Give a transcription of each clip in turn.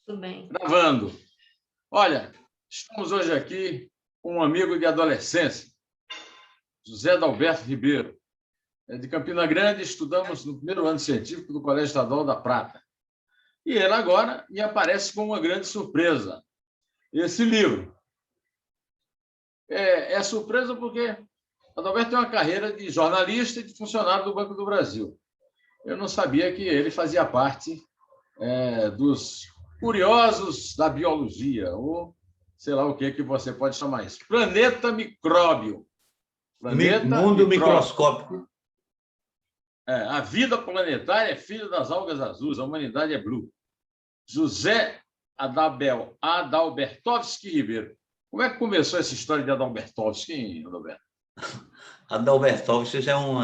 Tudo bem. Gravando. Olha, estamos hoje aqui com um amigo de adolescência, José Adalberto Ribeiro. É de Campina Grande, estudamos no primeiro ano científico do Colégio Estadual da Prata. E ele agora me aparece com uma grande surpresa. Esse livro. É surpresa porque Adalberto tem uma carreira de jornalista e de funcionário do Banco do Brasil. Eu não sabia que ele fazia parte dos curiosos da biologia, ou sei lá o que você pode chamar isso. Planeta Micróbio. Mundo microscópico. A vida planetária é filha das algas azuis, a humanidade é blue. José Adalbertovski Ribeiro. Como é que começou essa história de Adalbertovski, Adalberto? Adalbertovski, isso é um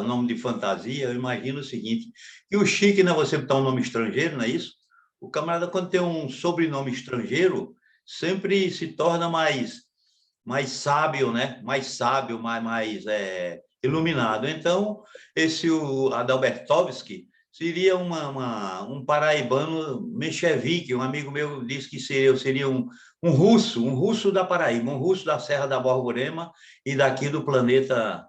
nome de fantasia. Eu imagino o seguinte, que o chique não é você botar um nome estrangeiro, não é isso? O camarada, quando tem um sobrenome estrangeiro, sempre se torna mais sábio, né? Mais sábio, mais iluminado. Então, o Adalbertovski seria um paraibano menchevique. Um amigo meu disse que eu seria um russo da Paraíba, um russo da Serra da Borborema e daqui do planeta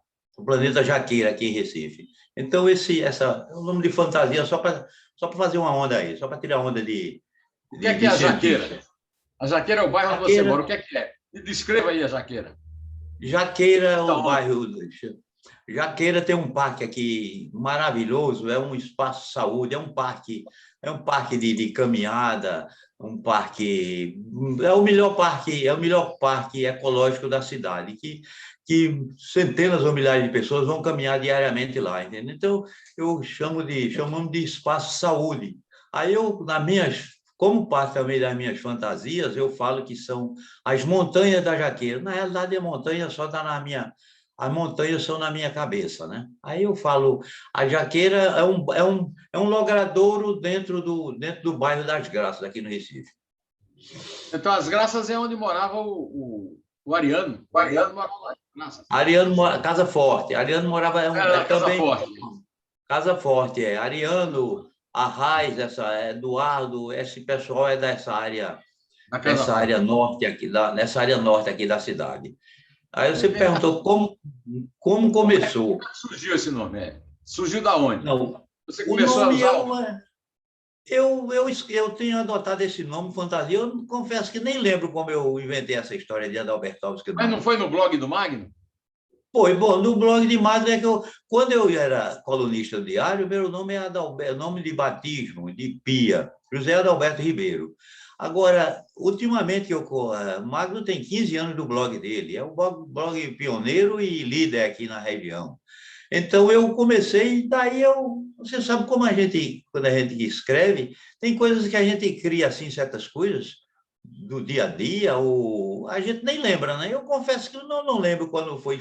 Jaqueira, aqui em Recife. Então, esse é um nome de fantasia só para fazer uma onda aí, só para tirar onda de... O que é a Jaqueira? A Jaqueira é o bairro onde você mora. O que é? E descreva aí a Jaqueira. Jaqueira é o bairro... Jaqueira tem um parque aqui maravilhoso, é um espaço de saúde, é um parque de caminhada, é o melhor parque ecológico da cidade, que centenas ou milhares de pessoas vão caminhar diariamente lá, entendeu? Então, chamamos de espaço de saúde. Aí como parte também das minhas fantasias, eu falo que são as montanhas da Jaqueira. Na realidade, as montanhas são na minha cabeça, né? Aí eu falo, a Jaqueira é um logradouro dentro do bairro das Graças, aqui no Recife. Então, as Graças é onde morava o Ariano. O Ariano morava lá. Casa Forte. Ariano morava Casa também. Forte. Casa Forte, Ariano, Arraiz, Eduardo, esse pessoal é dessa área norte aqui, nessa área norte aqui da cidade. Aí você perguntou como começou. Como surgiu esse nome? Surgiu da onde? Não, você começou a usar... Eu tenho adotado esse nome, fantasia. Eu confesso que nem lembro como eu inventei essa história de Adalbertovski. Mas não foi no blog do Magno? Foi, bom, no blog de Magno é que quando eu era colunista do diário, meu nome é Adalberto, nome de batismo, de pia, José Adalberto Ribeiro. Agora, ultimamente, Magno tem 15 anos do blog dele, é um blog pioneiro e líder aqui na região. Então, eu comecei, daí você sabe como quando a gente escreve, tem coisas que a gente cria, assim, certas coisas do dia a dia, ou a gente nem lembra, né? Eu confesso que eu não lembro quando foi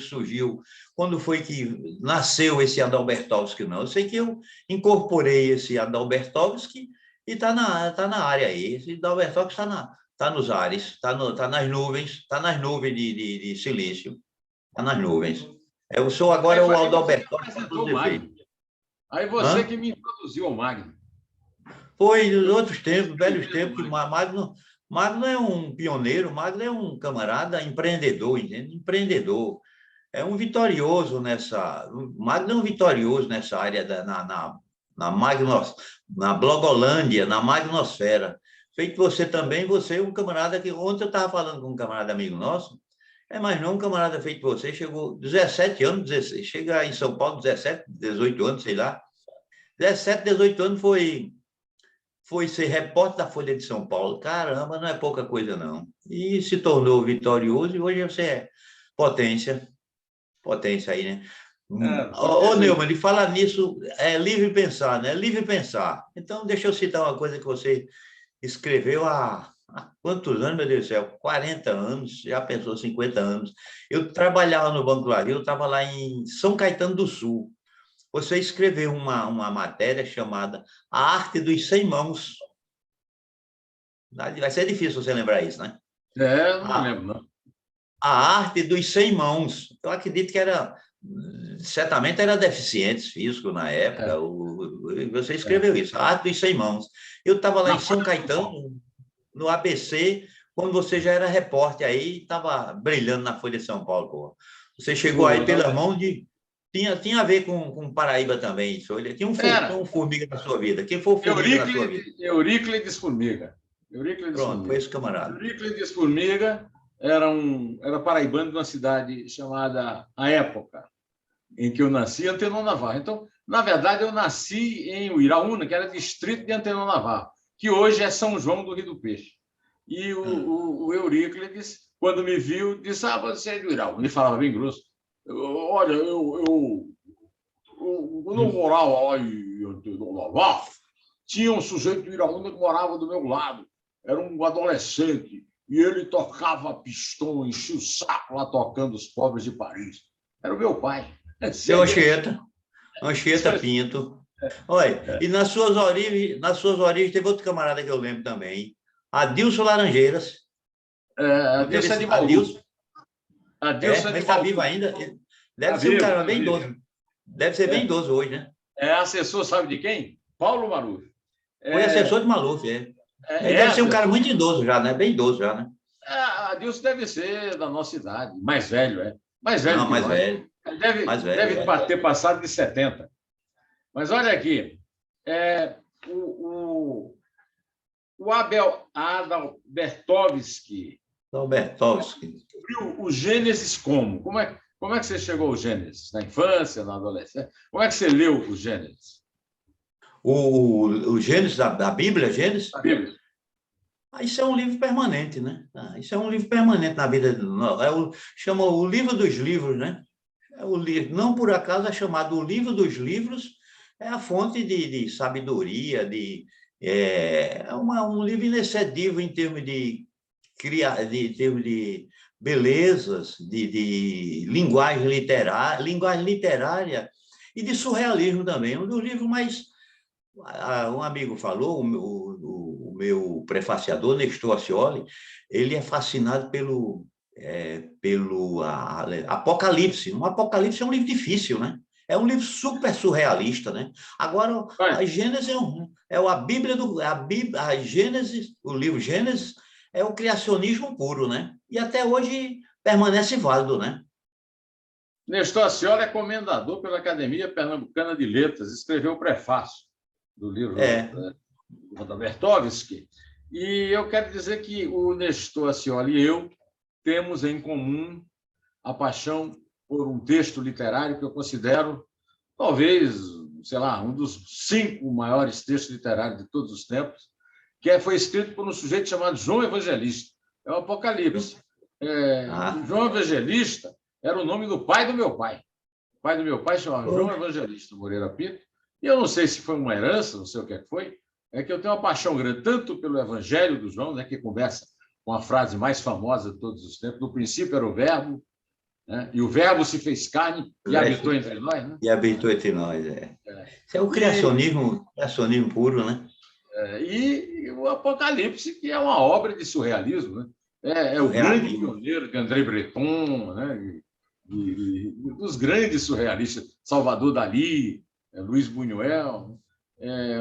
que nasceu esse Adalbertovski, não. Eu sei que eu incorporei esse Adalbertovski e está na área aí. Esse Adalbertovski está nos ares, está nas nuvens de silício, está nas nuvens. Eu sou agora o Adalbertovski. Aí você que me introduziu ao Magno. Foi nos outros tempos, velhos tempos, que Magno é um pioneiro, Magno é um camarada empreendedor, entende? Empreendedor. É um vitorioso Magno é um vitorioso nessa área na Blogolândia, na Magnosfera. Feito você também, você é um camarada que ontem eu estava falando com um camarada amigo nosso, mas não um camarada feito você, chegou 17 anos, 16, chega em São Paulo 17, 18 anos, sei lá. 17, 18 anos foi ser repórter da Folha de São Paulo. Caramba, não é pouca coisa, não. E se tornou vitorioso, e hoje você é potência aí, né? Neumann, de falar nisso, é livre pensar, né? Livre pensar. Então, deixa eu citar uma coisa que você escreveu há quantos anos, meu Deus do céu? 40 anos, já pensou 50 anos. Eu trabalhava no Banco do Brasil, eu estava lá em São Caetano do Sul. Você escreveu uma matéria chamada A Arte dos 100 Mãos. Vai ser difícil você lembrar isso, né? Não lembro, não. A Arte dos 100 Mãos. Eu acredito que certamente era deficientes físicos na época. Você escreveu isso, A Arte dos 100 Mãos. Eu estava lá em São Caetano, no ABC, quando você já era repórter aí, estava brilhando na Folha de São Paulo, pô. Você chegou aí pela mão de... Tinha a ver com Paraíba também, isso. Tinha um formiga na sua vida. Quem foi o formiga na sua vida? Euríclides Formiga. Pronto, foi esse camarada. Euríclides Formiga era paraibano de uma cidade chamada, à época em que eu nasci, Antenor Navarro. Então, na verdade, eu nasci em Uiraúna, que era distrito de Antenor Navarro, que hoje é São João do Rio do Peixe. E o Euríclides, quando me viu, disse: você é de Uiraúna. Ele falava bem grosso. Olha, eu não morava lá em Antenor Navarro. Tinha um sujeito de Uiraúna que morava do meu lado. Era um adolescente. E ele tocava pistão, enchia o saco lá tocando Os Pobres de Paris. Era o meu pai. Seu Anchieta Pinto. Olha, e nas suas origens teve outro camarada que eu lembro também. Adilson Laranjeiras. Adilson é de Bauru. Adilson mas está vivo ainda? Deve ser um cara bem idoso. Deve ser bem idoso hoje, né? É assessor, sabe de quem? Paulo Maluf. Foi assessor de Maluf, Ele deve ser um cara muito idoso já, né? Bem idoso já, né? Adilson deve ser da nossa idade. Mais velho, é. Mais velho. Não, mais velho. Deve ter passado de 70. Mas olha aqui. O Adalbertovski descobriu o Gênesis como? Como é que você chegou ao Gênesis? Na infância, na adolescência? Como é que você leu o Gênesis? O Gênesis da Bíblia, Gênesis? A Bíblia. Isso é um livro permanente, né? Isso é um livro permanente na vida. Chama o livro dos livros, né? Não por acaso é chamado o livro dos livros, é a fonte de sabedoria, um livro inexcedível em termos de belezas, de linguagem literária e de surrealismo também. Um dos livros mais... Um amigo falou, o meu prefaciador, Nestor Ascioli, ele é fascinado pelo Apocalipse. O Apocalipse é um livro difícil, né? É um livro super surrealista, né? Agora, a Gênesis a Bíblia a Gênesis, o livro Gênesis é o criacionismo puro, né? E até hoje permanece válido, né? Nestor Ascioli é comendador pela Academia Pernambucana de Letras, escreveu o prefácio do livro do Adalbertovski. E eu quero dizer que o Nestor Ascioli e eu temos em comum a paixão por um texto literário que eu considero, talvez, sei lá, um dos 5 maiores textos literários de todos os tempos, que foi escrito por um sujeito chamado João Evangelista. É o Apocalipse. João Evangelista era o nome do pai do meu pai. O pai do meu pai chamava João Evangelista Moreira Pinto. E eu não sei se foi uma herança, não sei o que foi, é que eu tenho uma paixão grande, tanto pelo Evangelho do João, né, que conversa com a frase mais famosa de todos os tempos: no princípio era o Verbo, né, e o Verbo se fez carne e habitou entre nós. Né? E habitou entre nós, Isso é o criacionismo puro, né? E o Apocalipse, que é uma obra de surrealismo, né? É o grande pioneiro de André Breton, né? E dos grandes surrealistas, Salvador Dalí, Luiz Buñuel.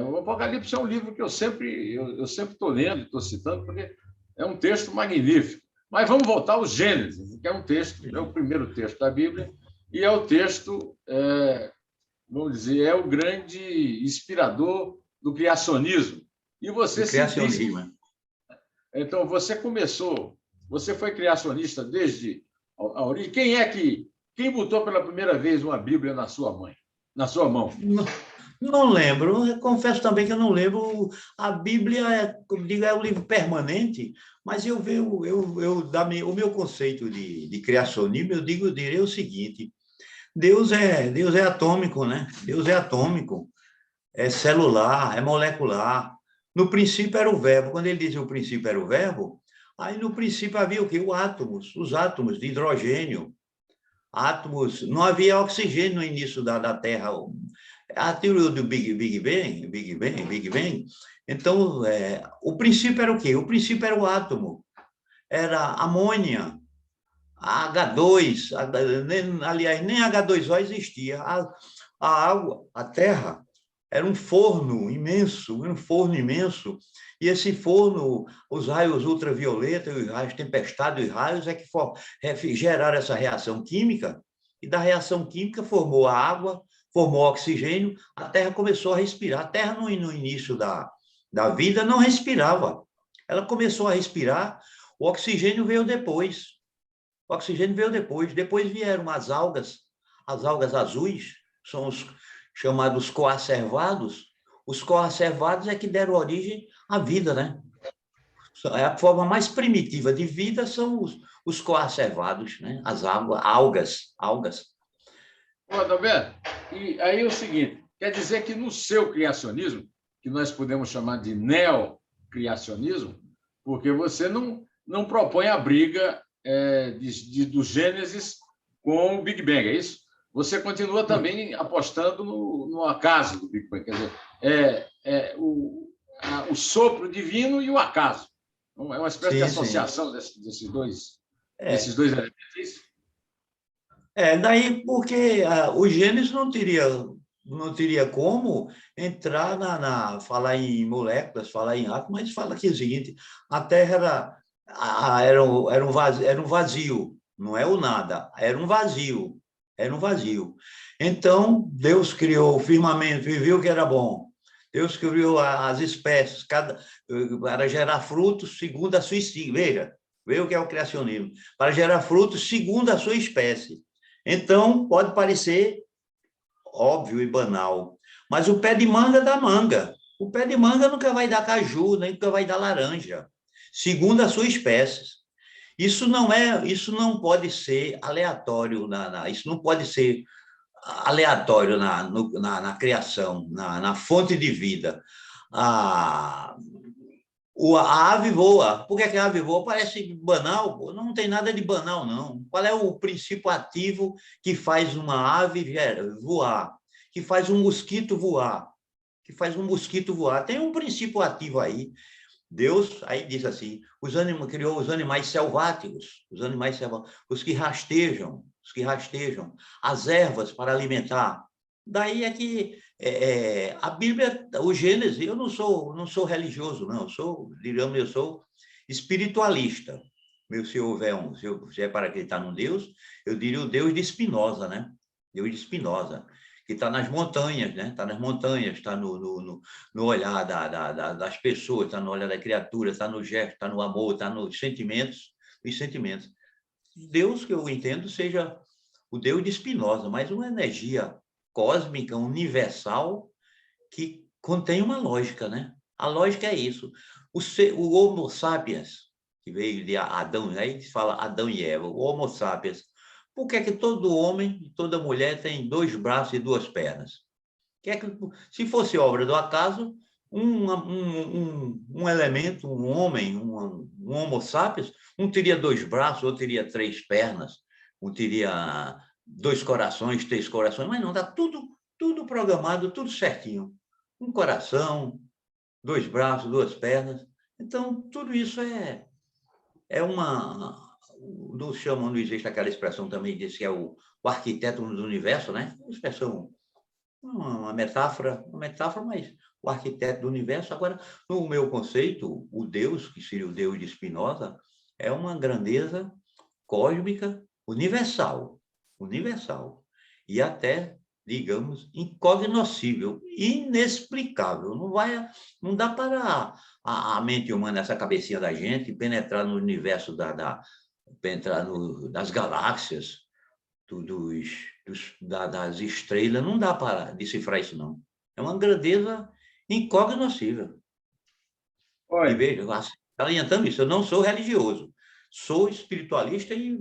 O Apocalipse é um livro que eu sempre estou lendo e estou citando, porque é um texto magnífico. Mas vamos voltar ao Gênesis, que é um texto, é o primeiro texto da Bíblia, e é o texto, vamos dizer, é o grande inspirador do criacionismo. E você criacionismo. Então, você foi criacionista desde a origem. Quem botou pela primeira vez uma Bíblia na sua mão? Não lembro. Eu confesso também que eu não lembro. A Bíblia, como digo, é um livro permanente, mas o meu conceito de criacionismo, eu direi o seguinte: Deus é atômico, né? Deus é atômico, é celular, é molecular. No princípio era o verbo. Quando ele diz o princípio era o verbo, aí no princípio havia o quê? Os átomos de hidrogênio. Átomos, não havia oxigênio no início da Terra. A teoria do Big Bang. Então, o princípio era o quê? O princípio era o átomo. Era amônia, H2, aliás, nem H2O existia. A água, a Terra, era um forno imenso, e esse forno, os raios ultravioletas, os raios tempestade, os raios é que geraram essa reação química, e da reação química formou a água, formou oxigênio, a Terra começou a respirar. A Terra, no início da vida, não respirava. Ela começou a respirar, o oxigênio veio depois. O oxigênio veio depois. Depois vieram as algas azuis, são os chamados coacervados. Os coacervados é que deram origem à vida, né? A forma mais primitiva de vida são os coacervados, né? As algas. Ô, Adalberto, e aí é o seguinte, quer dizer que no seu criacionismo, que nós podemos chamar de neocriacionismo, porque você não propõe a briga do Gênesis com o Big Bang, é isso? Você continua também apostando no acaso do Big Bang, quer dizer, o sopro divino e o acaso. É uma espécie de associação desses dois elementos, é isso? Daí porque o Gênesis não teria como entrar falar em moléculas, falar em átomos, mas fala aqui o seguinte: a Terra era um vazio, não é o nada, era um vazio. Então, Deus criou o firmamento e viu que era bom. Deus criou as espécies para gerar frutos segundo a sua espécie. Veja o que é o criacionismo. Para gerar frutos segundo a sua espécie. Então, pode parecer óbvio e banal, mas o pé de manga dá manga. O pé de manga nunca vai dar caju, nem nunca vai dar laranja, segundo a sua espécie. Isso não pode ser aleatório, isso não pode ser aleatório na criação, na fonte de vida. A ave voa. Por que a ave voa? Parece banal, não tem nada de banal, não. Qual é o princípio ativo que faz uma ave voar? Que faz um mosquito voar? Tem um princípio ativo aí. Deus aí diz assim: criou os animais selváticos, os que rastejam, as ervas para alimentar. Daí é que a Bíblia, o Gênesis, eu não sou religioso, não, eu sou espiritualista. Se é para acreditar num Deus, eu diria o Deus de Spinoza, né? Deus de Spinoza, que está nas montanhas, né? Está nas montanhas, está no olhar das pessoas, está no olhar da criatura, está no gesto, está no amor, está nos sentimentos. Deus, que eu entendo, seja o Deus de Spinoza, mas uma energia cósmica, universal, que contém uma lógica, né? A lógica é isso. O Homo sapiens, que veio de Adão, aí se fala Adão e Eva, o Homo sapiens. Por que é que todo homem e toda mulher tem 2 braços e 2 pernas? Se fosse obra do acaso, um elemento, um homem, um Homo sapiens, um teria 2 braços, outro teria 3 pernas, um teria 2 corações, 3 corações, mas não, está tudo programado, tudo certinho. Um coração, 2 braços, 2 pernas. Então, tudo isso é uma... Não existe aquela expressão também, diz que é o arquiteto do universo, né? Uma expressão, uma metáfora, mas o arquiteto do universo. Agora, no meu conceito, o Deus, que seria o Deus de Spinoza, é uma grandeza cósmica universal, e até, digamos, incognoscível, inexplicável. Não dá para a mente humana, essa cabecinha da gente, penetrar no universo penetrar das galáxias, das estrelas, não dá para decifrar isso, não. É uma grandeza incognoscível. E veja, salientando isso, eu não sou religioso, sou espiritualista e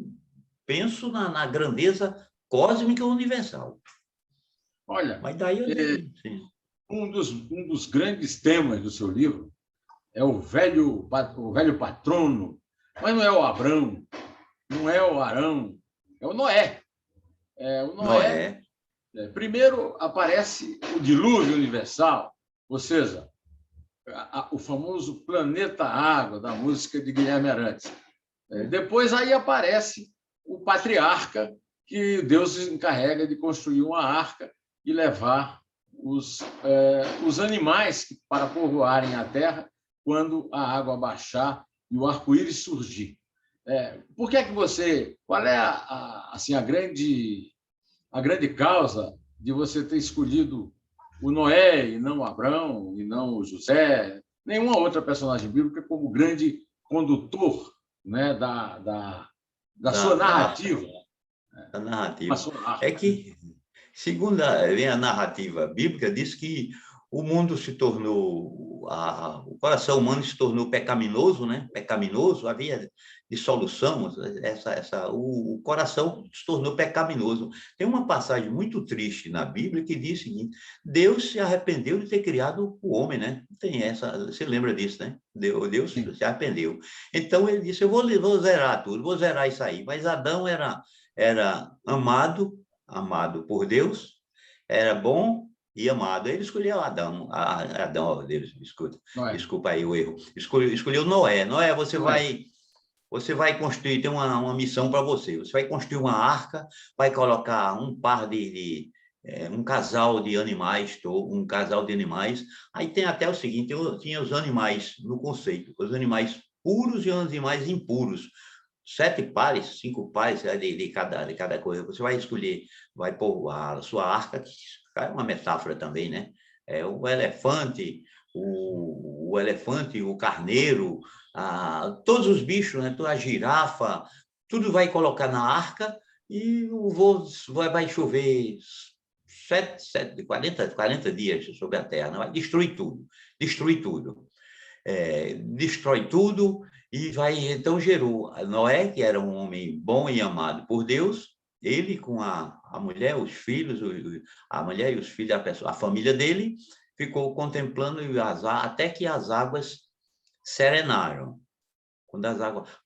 penso na grandeza cósmica universal. Olha, mas daí um dos grandes temas do seu livro é o velho patrono, mas não é o Abrão, não é o Arão, é o Noé. O Noé. Primeiro aparece o dilúvio universal, ou seja, o famoso planeta água da música de Guilherme Arantes. Depois aí aparece o patriarca, que Deus encarrega de construir uma arca e levar os animais para povoarem a terra quando a água baixar e o arco-íris surgir. Por que é que qual é assim, a grande causa de você ter escolhido o Noé e não o Abrão, e não o José, nenhuma outra personagem bíblica como grande condutor, né, da sua narrativa? Da narrativa. Da sua arte, É que, segundo a narrativa bíblica, diz que o mundo se tornou, o coração humano se tornou pecaminoso, né? Pecaminoso, havia dissolução, o coração se tornou pecaminoso. Tem uma passagem muito triste na Bíblia que diz o seguinte: Deus se arrependeu de ter criado o homem, né? Tem essa, você lembra disso, né? Deus se arrependeu. Então ele disse: eu vou zerar tudo, vou zerar isso aí. Mas Adão era amado por Deus, era bom e amado. Ele escolheu Adão, Deus, desculpa aí o erro. Escolheu Noé. Noé, você vai construir, tem uma missão para você. Você vai construir uma arca, vai colocar um casal de animais, Aí tem até o seguinte: tinha os animais no conceito, os animais puros e os animais impuros. 7 pares, 5 pares de cada coisa. Você vai escolher, vai pôr a sua arca, que é uma metáfora também, né? O elefante, o carneiro, todos os bichos, né? Toda a girafa, tudo vai colocar na arca e vai chover 40 dias sobre a terra, né? Vai destruir tudo. Destrói tudo. E então gerou Noé, que era um homem bom e amado por Deus, ele com a mulher, os filhos, a mulher e os filhos, a família dele, ficou contemplando até que as águas serenaram.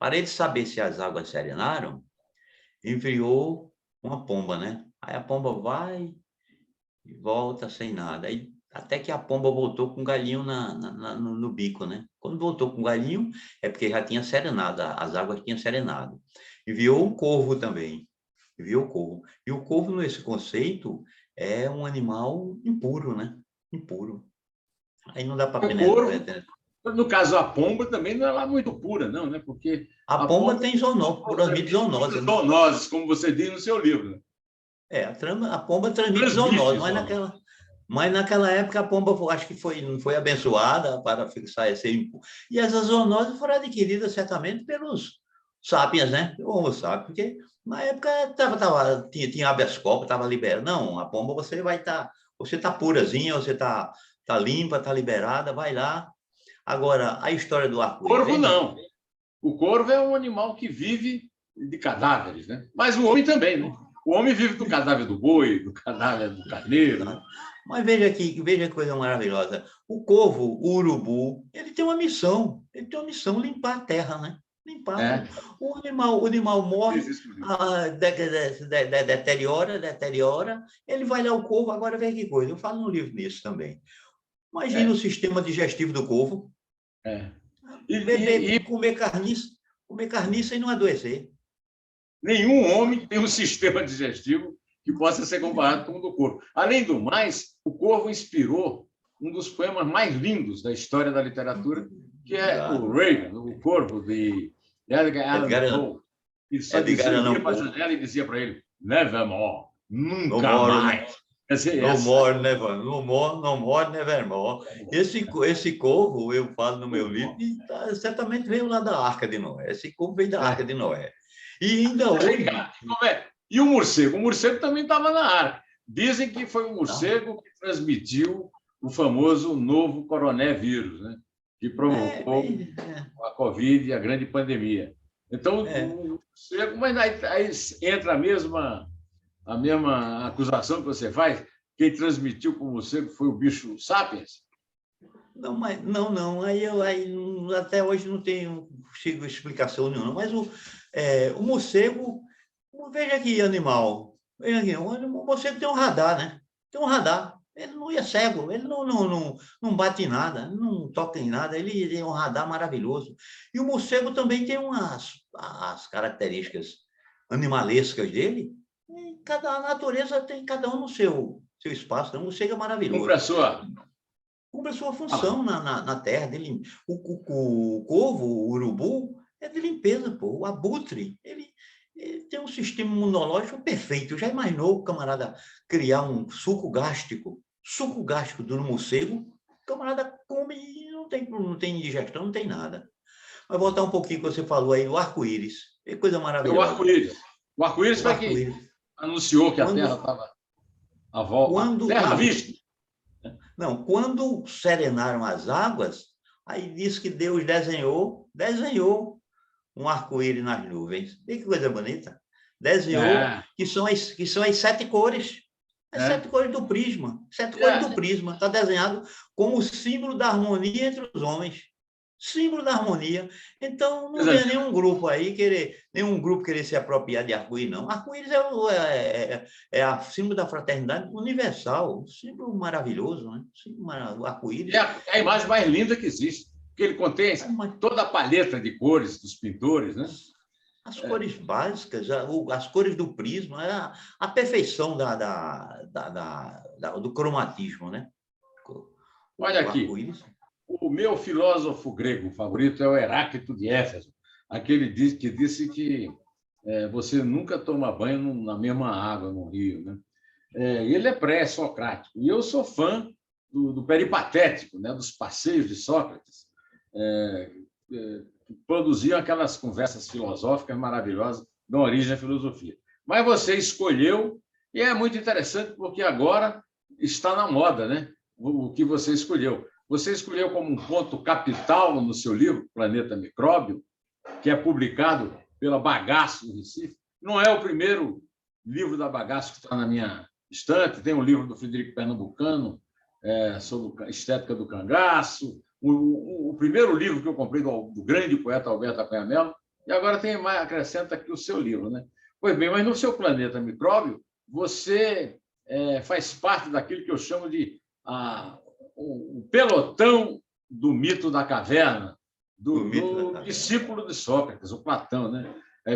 Para ele saber se as águas serenaram, enviou uma pomba, né? Aí a pomba vai e volta sem nada. Aí até que a pomba voltou com o galinho no bico, né? Quando voltou com o galinho, é porque já tinha serenado, as águas tinham serenado. Enviou um corvo também. E o corvo, nesse conceito, é um animal impuro, né? Impuro. Aí não dá para penetrar. No caso, a pomba também não é lá muito pura, não, né? Porque a pomba tem transmite zoonose. Zoonoses, como você diz no seu livro. A pomba transmite zoonose, mas naquela época a pomba, acho que não foi abençoada para fixar esse impuro. E essas zoonoses foram adquiridas certamente pelos sapiens, né? O Homo sapiens, porque na época tinha habeas corpus, estava liberado. Não, a pomba você está purazinha, você está limpa, está liberada, vai lá. Agora, a história do arco-íris... Corvo não. O corvo é um animal que vive de cadáveres, né? Mas o homem também, né? O homem vive do cadáver do boi, do cadáver do carneiro. Né? Mas veja que coisa maravilhosa. O corvo, o urubu, ele tem uma missão. Limpar a terra, né? Limpar. O animal morre, deteriora, ele vai lá, o corvo. Agora veja que coisa, eu falo no livro nisso também. Imagina o sistema digestivo do corvo. Comer carniça e não adoecer. Nenhum homem tem um sistema digestivo que possa ser comparado com o do corvo. Além do mais, o corvo inspirou um dos poemas mais lindos da história da literatura, que é o Raven, o Corvo, de Edgar Allan Poe. E só ia para a janela e dizia para ele: Nevermore, nunca mais. No more, nevermore. Esse corvo, eu falo no meu livro, certamente veio lá da Arca de Noé. Esse corvo veio da Arca de Noé. E ainda hoje... E o morcego? O morcego também estava na área. Dizem que foi o morcego que transmitiu o famoso novo coronavírus, né? Que provocou a Covid e a grande pandemia. Então, o morcego... Mas aí entra a mesma acusação que você faz. Quem transmitiu para o morcego foi o bicho sapiens? Não. Aí até hoje não tenho explicação nenhuma. Mas o morcego, veja que animal. O morcego tem um radar, né? Tem um radar. Ele não é cego, ele não bate em nada, não toca em nada, ele tem um radar maravilhoso. E o morcego também tem as características animalescas dele. A natureza tem cada um no seu seu espaço. Então, o morcego é maravilhoso. Cumpre a sua função na terra. O corvo, o urubu, é de limpeza, pô. O abutre, ele tem um sistema imunológico perfeito. Já imaginou o camarada criar um suco gástrico do morcego? O camarada come e não tem digestão, não tem nada. Mas voltar um pouquinho que você falou aí, o arco-íris. É coisa maravilhosa. O arco-íris. O arco-íris foi que anunciou que a Terra estava à volta. Terra à vista. Não, quando serenaram as águas, aí diz que Deus desenhou um arco-íris nas nuvens. E que coisa bonita. Desenhou, que são as 7 cores. As 7 cores do prisma. 7 cores do prisma. Está desenhado como o símbolo da harmonia entre os homens. Símbolo da harmonia. Então, não tem nenhum grupo querer se apropriar de arco-íris, não. Arco-íris é a símbolo da fraternidade universal. Símbolo maravilhoso, né? O arco-íris. É a imagem mais linda que existe, porque ele contém toda a paleta de cores dos pintores, né? As cores básicas, as cores do prisma, a perfeição do cromatismo, né? Olha aqui. O meu filósofo grego favorito é o Heráclito de Éfeso, aquele que disse que você nunca toma banho na mesma água, no rio, né? Ele é pré-socrático. E eu sou fã do peripatético, né? Dos passeios de Sócrates, que produziam aquelas conversas filosóficas maravilhosas, da origem da filosofia. Mas você escolheu, e é muito interessante, porque agora está na moda, né? O que você escolheu. Você escolheu como um ponto capital no seu livro, Planeta Micróbio, que é publicado pela Bagaço, do Recife. Não é o primeiro livro da Bagaço que está na minha estante. Tem um livro do Frederico Pernambucano sobre a estética do cangaço. O primeiro livro que eu comprei do grande poeta Alberto Apanha Mello. E agora acrescenta aqui o seu livro, né? Pois bem, mas no seu Planeta Micróbio, você faz parte daquilo que eu chamo de o pelotão do mito da caverna, do discípulo de Sócrates, o Platão, né?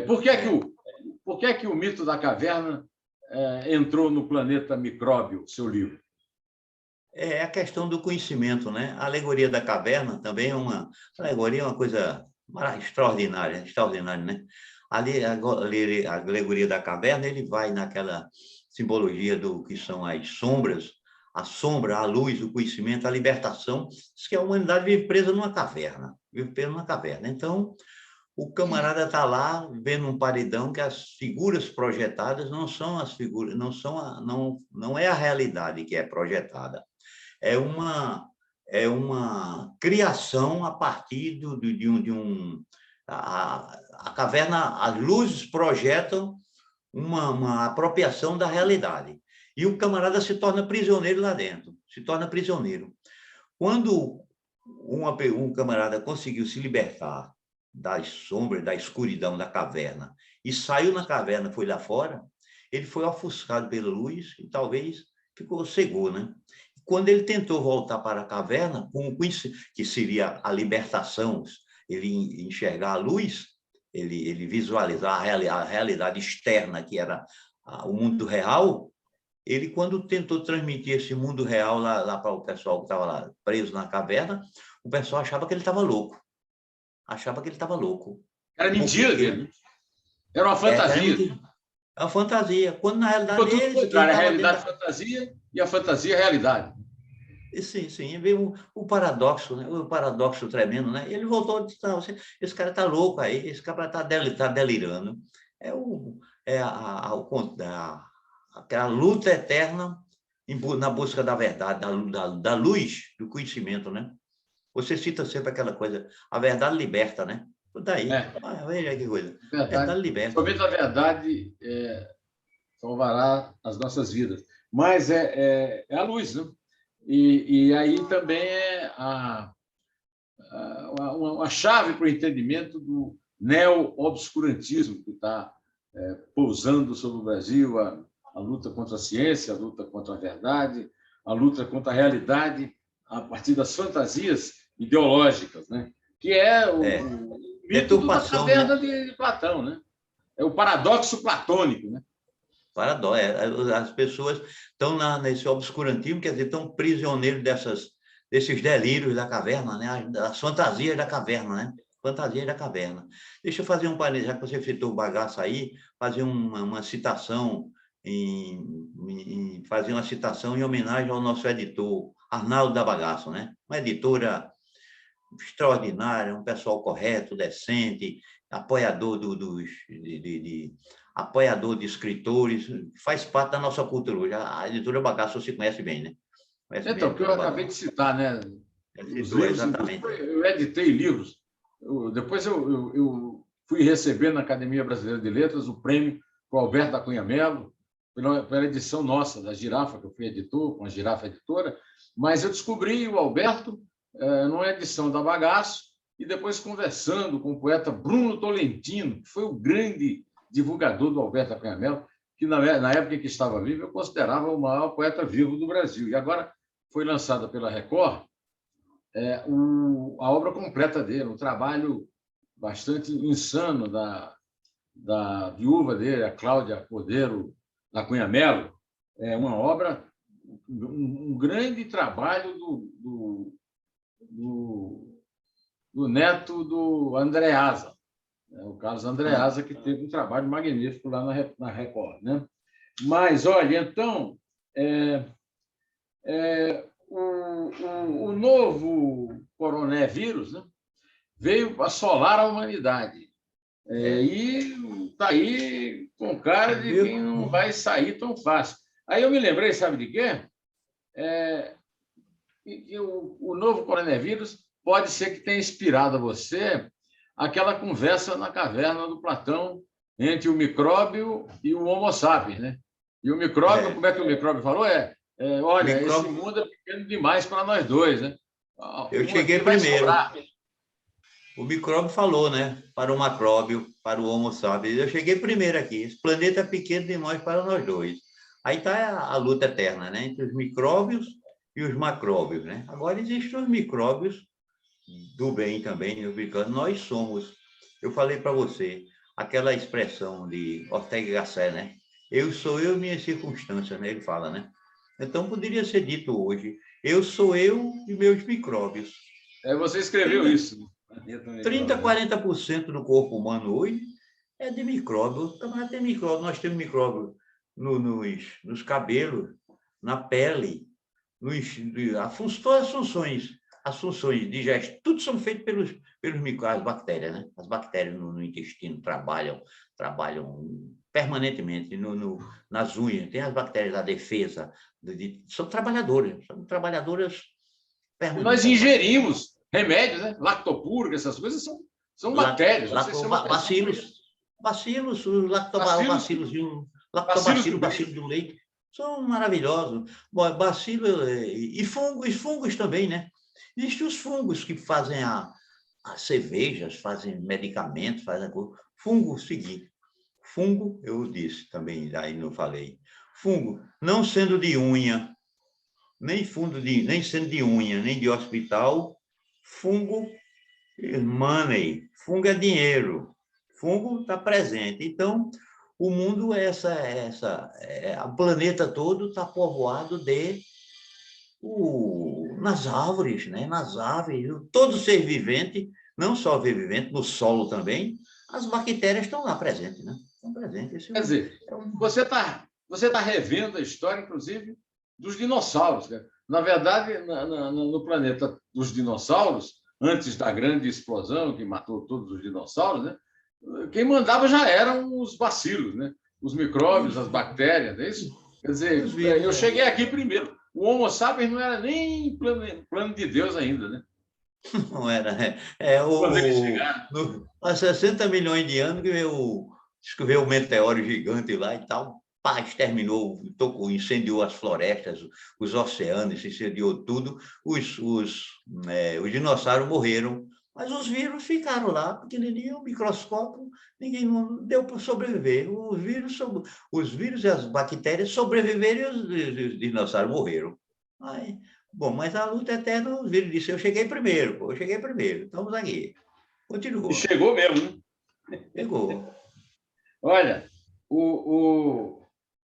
Por que que o mito da caverna entrou no Planeta Micróbio, seu livro? É a questão do conhecimento, né? A alegoria da caverna também a alegoria é uma coisa extraordinária, né? Ali, a alegoria da caverna, ele vai naquela simbologia do que são as sombras, a sombra, a luz, o conhecimento, a libertação. Diz que a humanidade vive presa numa caverna. Então, o camarada está lá vendo um paredão que as figuras projetadas não são as figuras, não é a realidade que é projetada. É uma criação a partir a caverna, as luzes projetam uma apropriação da realidade. E o camarada se torna prisioneiro lá dentro, se torna prisioneiro. Quando um camarada conseguiu se libertar das sombras, da escuridão da caverna, e saiu na caverna, foi lá fora, ele foi ofuscado pela luz e talvez cegou, né? Quando ele tentou voltar para a caverna, que seria a libertação, ele enxergar a luz, ele visualizar a realidade externa, que era o mundo real, ele, quando tentou transmitir esse mundo real lá para o pessoal que estava lá preso na caverna, o pessoal achava que ele estava louco. Era mentira dele. Era uma fantasia. É uma fantasia. Quando, na realidade, a realidade é fantasia e a fantasia é realidade. Sim. Veio o paradoxo, né? O paradoxo tremendo, né? Ele voltou e disse, não, esse cara está louco aí, esse cara está delirando. Aquela luta eterna na busca da verdade, da luz, do conhecimento, né? Você cita sempre aquela coisa, a verdade liberta, né? Daí, veja que coisa. A verdade liberta. Somente a verdade salvará as nossas vidas. Mas é a luz, né? E aí também é uma chave para o entendimento do neo-obscurantismo que está pousando sobre o Brasil, a luta contra a ciência, a luta contra a verdade, a luta contra a realidade a partir das fantasias ideológicas, né? Que é o mito da caverna, né? de Platão, né? É o paradoxo platônico, né? Paradóxo. As pessoas estão nesse obscurantismo, quer dizer, estão prisioneiros desses delírios da caverna, né? As fantasias da caverna, né? Fantasias da caverna. Deixa eu fazer um parênteses, já que você citou o bagaço aí, fazer uma citação fazer uma citação em homenagem ao nosso editor, Arnaldo da Bagaço, né? Uma editora extraordinária, um pessoal correto, decente, apoiador apoiador de escritores, faz parte da nossa cultura hoje. A editora Bagaço você conhece bem, né? Conhece bem a Então, que eu editora acabei de Bagaço. citar, né? Os Editor, livros, exatamente. inclusive, eu editei livros. Depois eu fui receber na Academia Brasileira de Letras o prêmio com o Alberto da Cunha Mello, pela edição nossa, da Girafa, que eu fui editor, com a Girafa Editora, mas eu descobri o Alberto numa edição da Bagaço, e depois conversando com o poeta Bruno Tolentino, que foi o grande divulgador do Alberto da Cunha Mello, que na época em que estava vivo eu considerava o maior poeta vivo do Brasil. E agora foi lançada pela Record a obra completa dele, um trabalho bastante insano da viúva dele, a Cláudia Cordeiro da Cunha Mello. É uma obra, um grande trabalho do neto do Andreasa, o Carlos Andreasa, que teve um trabalho magnífico lá na Record, né? Mas, olha, então, o novo coronavírus, né, veio assolar a humanidade. E está aí com cara de quem não vai sair tão fácil. Aí eu me lembrei, sabe de quê? Que o novo coronavírus pode ser que tenha inspirado a você aquela conversa na caverna do Platão entre o micróbio e o Homo sapiens, né? E o micróbio, como é que o micróbio falou? Olha, esse mundo é pequeno demais para nós dois, né? Eu cheguei primeiro. O micróbio falou, né? Para o macróbio, para o Homo sapiens. Eu cheguei primeiro aqui. Esse planeta é pequeno demais para nós dois. Aí está a luta eterna, né? Entre os micróbios e os macróbios, né? Agora existem os micróbios do bem também, nós somos. Eu falei para você, aquela expressão de Ortega y Gasset, né? Eu sou eu e minhas circunstâncias, né? Ele fala, né? Então, poderia ser dito hoje, eu sou eu e meus micróbios. Você escreveu isso. 30, 40% do corpo humano hoje é de micróbio. Tem micróbio. Nós temos micróbio nos cabelos, na pele, as funções digestivas, tudo são feitas pelos micróbios, as bactérias, né? As bactérias no intestino trabalham permanentemente nas unhas. Tem as bactérias da defesa, são trabalhadoras permanentes. Nós ingerimos remédios, né? Lactopurga, essas coisas são bactérias. Bacilos, o lactobacillus do leite, são maravilhosos. Bom, bacilo e fungos também, né? Existem os fungos que fazem as cervejas, fazem medicamentos, fazem fungo seguinte. Fungo, eu disse também, aí não falei. Fungo, não sendo de unha, nem sendo de unha, nem de hospital, fungo money, fungo é dinheiro, fungo está presente. Então, o mundo o planeta todo está povoado nas árvores, né? Nas aves, todo ser vivente, não só ser vivente, no solo também, as bactérias estão lá presentes, né? Estão presentes. Quer dizer, você tá revendo a história, inclusive, dos dinossauros. Né? Na verdade, no planeta dos dinossauros, antes da grande explosão que matou todos os dinossauros, né? Quem mandava já eram os bacilos, né? Os micróbios, as bactérias, não é isso? Quer dizer, eu cheguei aqui primeiro. O Homo sapiens não era nem plano de Deus ainda, né? Não era. Há 60 milhões de anos que veio o meteoro gigante lá e tal, pá, exterminou, incendiou as florestas, os oceanos, incendiou tudo. Os dinossauros morreram, mas os vírus ficaram lá, pequenininho, microscópio, ninguém não deu para sobreviver. Os vírus e as bactérias sobreviveram e os dinossauros morreram. Aí, bom, mas a luta eterna, os vírus disse, eu cheguei primeiro, estamos aqui. Continua. E chegou mesmo, né? Chegou. Olha,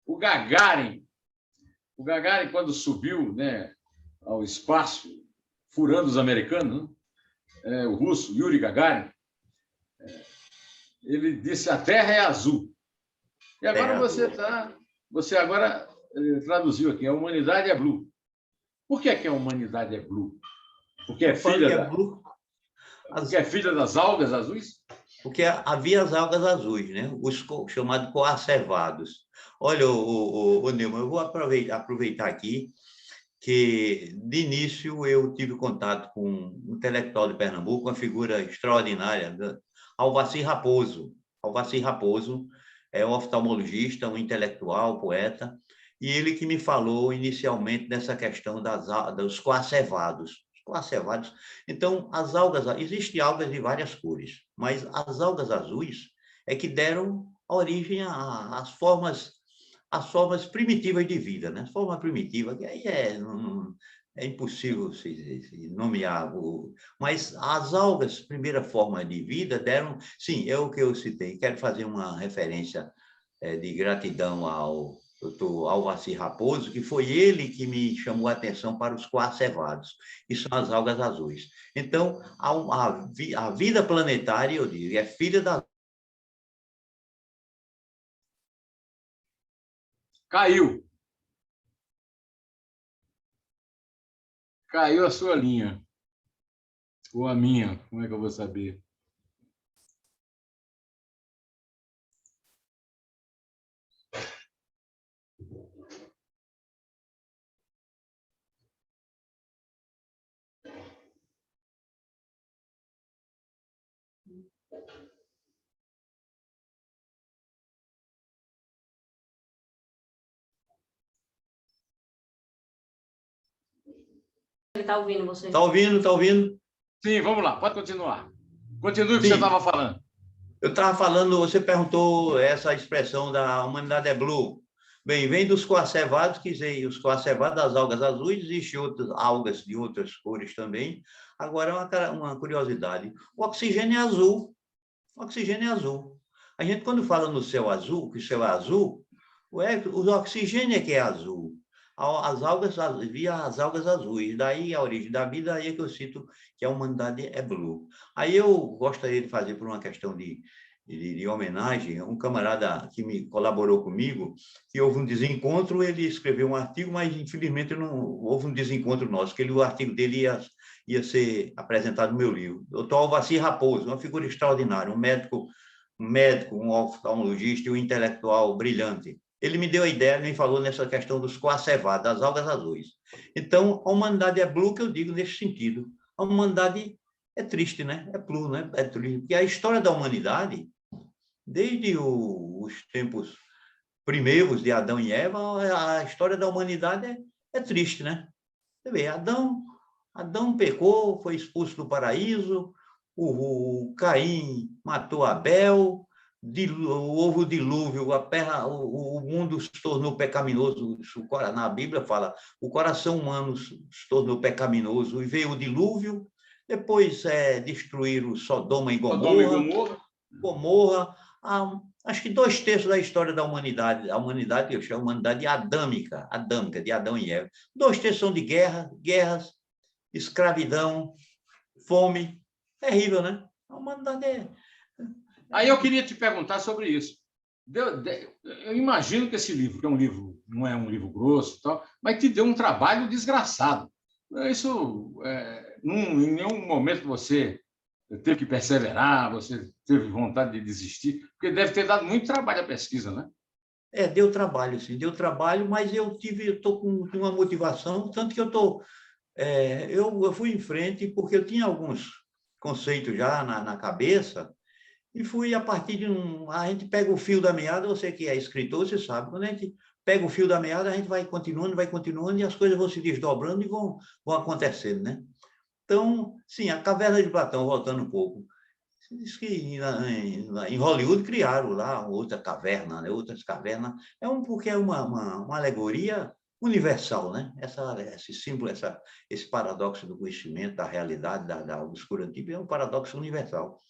O Gagarin, quando subiu, né, ao espaço, furando os americanos, né, o russo Yuri Gagarin, ele disse: a Terra é azul. E agora você agora traduziu aqui: a humanidade é blue. Por que a humanidade é blue? Porque é filha porque é filha das algas azuis? Porque havia as algas azuis, né? Os chamados coacervados. Olha, o Neumann, eu vou aproveitar aqui que, de início, eu tive contato com um intelectual de Pernambuco, uma figura extraordinária, Alvacir Raposo. Alvacir Raposo é um oftalmologista, um intelectual, poeta, e ele que me falou inicialmente dessa questão dos coacervados. Coacervados. Então, as algas, existem algas de várias cores, mas as algas azuis é que deram origem às formas primitivas de vida, né? Forma primitiva, que aí é impossível se nomear. Mas as algas, primeira forma de vida, deram... Sim, é o que eu citei. Quero fazer uma referência de gratidão ao Dr. Alvacir Raposo, que foi ele que me chamou a atenção para os coacervados, que são as algas azuis. Então, a vida planetária, eu digo, é filha da... Caiu a sua linha. Ou a minha, como é que eu vou saber? Ele está ouvindo você. Está ouvindo? Está ouvindo? Sim, vamos lá, pode continuar. Continue o que Sim. você estava falando. Eu estava falando, você perguntou essa expressão da humanidade é blue. Bem, vem dos coacervados, que os coacervados das algas azuis, existem outras algas de outras cores também. Agora, uma curiosidade: o oxigênio é azul. O oxigênio é azul. A gente, quando fala no céu azul, que o céu é azul, o oxigênio é que é azul. As algas, via as algas azuis. Daí a origem da vida, aí é que eu cito que a humanidade é blue. Aí eu gostaria de fazer, por uma questão de homenagem, um camarada que me colaborou comigo, que houve um desencontro, ele escreveu um artigo, mas infelizmente não houve um desencontro nosso, que o artigo dele ia ser apresentado no meu livro. Dr. Alvacir Raposo, uma figura extraordinária, um médico, um oftalmologista e um intelectual brilhante. Ele me deu a ideia, me falou nessa questão dos coacervados, das algas azuis. Então, a humanidade é blue, que eu digo nesse sentido. A humanidade é triste, né? É blue, né? É triste. Porque a história da humanidade, desde os tempos primeiros de Adão e Eva, a história da humanidade é triste, né? Você vê, Adão pecou, foi expulso do paraíso, o Caim matou Abel, houve o dilúvio, o mundo se tornou pecaminoso. Na Bíblia fala, o coração humano se tornou pecaminoso, e veio o dilúvio, depois destruíram Sodoma e Gomorra. Acho que 2/3 da história da humanidade, eu chamo a humanidade adâmica, de Adão e Eva. 2/3 são de guerras, escravidão, fome. Terrível, né? A humanidade Aí eu queria te perguntar sobre isso. Eu imagino que esse livro, que não é um livro grosso, tal, mas te deu um trabalho desgraçado. Isso, em nenhum momento você teve que perseverar, você teve vontade de desistir, porque deve ter dado muito trabalho a pesquisa, né? Deu trabalho, sim, deu trabalho, mas eu estou com uma motivação, tanto que eu fui em frente porque eu tinha alguns conceitos já na cabeça, e fui a partir a gente pega o fio da meada, você que é escritor, você sabe, quando a gente pega o fio da meada, a gente vai continuando, e as coisas vão se desdobrando e vão acontecendo, né? Então, sim, a Caverna de Platão, voltando um pouco, diz que em Hollywood criaram lá outra caverna, né? Outras cavernas, porque é uma alegoria universal, né? Esse símbolo, esse paradoxo do conhecimento, da realidade, da obscurantismo, é um paradoxo universal.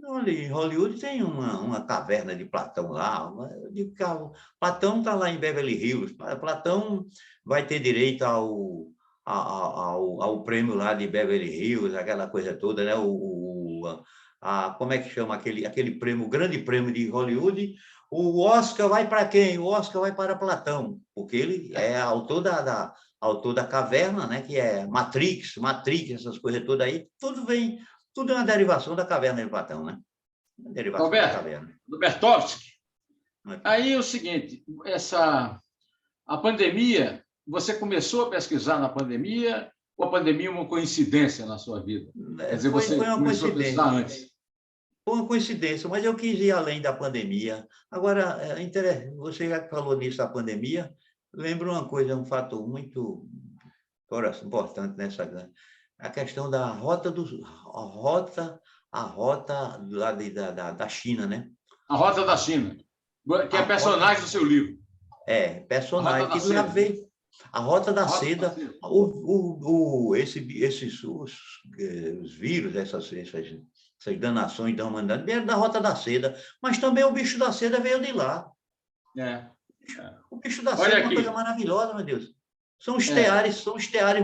Olha, em Hollywood tem uma caverna de Platão lá. Eu digo que Platão está lá em Beverly Hills. Platão vai ter direito ao prêmio lá de Beverly Hills, aquela coisa toda, né? Como é que chama aquele prêmio, o grande prêmio de Hollywood? O Oscar vai para quem? O Oscar vai para Platão, porque ele é autor da caverna, né? Que é Matrix, essas coisas todas aí, tudo é uma derivação da caverna de Platão, né? Uma derivação da caverna. Do Bertovsky. Aí é o seguinte, a pandemia, você começou a pesquisar na pandemia ou a pandemia é uma coincidência na sua vida? Quer dizer, você foi uma começou a pesquisar antes? Foi uma coincidência, mas eu quis ir além da pandemia. Agora, você já falou nisso da pandemia, lembra uma coisa, um fator muito importante nessa, a questão da rota lá da China, né? A Rota da China, que é personagem do seu livro. Personagem que lá veio. A Rota da Seda, os vírus, essas danações da humanidade vieram da Rota da Seda, mas também o bicho da seda veio de lá. O bicho da seda é uma coisa maravilhosa, meu Deus. São os teares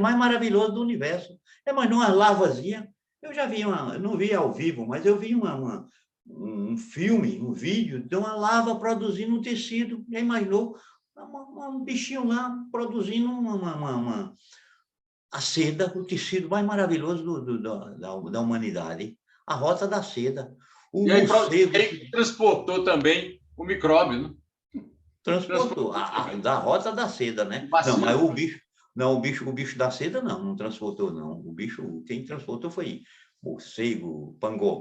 mais maravilhosos do universo. Mas não as lavazinhas. Eu já vi não vi ao vivo, mas eu vi um filme, um vídeo de uma lava produzindo um tecido. Já imaginou? Um bichinho lá produzindo a seda, o tecido mais maravilhoso da humanidade. A Rota da Seda. E aí transportou também o micróbio, né? Transportou. Da Rota da Seda, né? Não, mas o bicho da seda não transportou, não. Quem transportou foi morcego,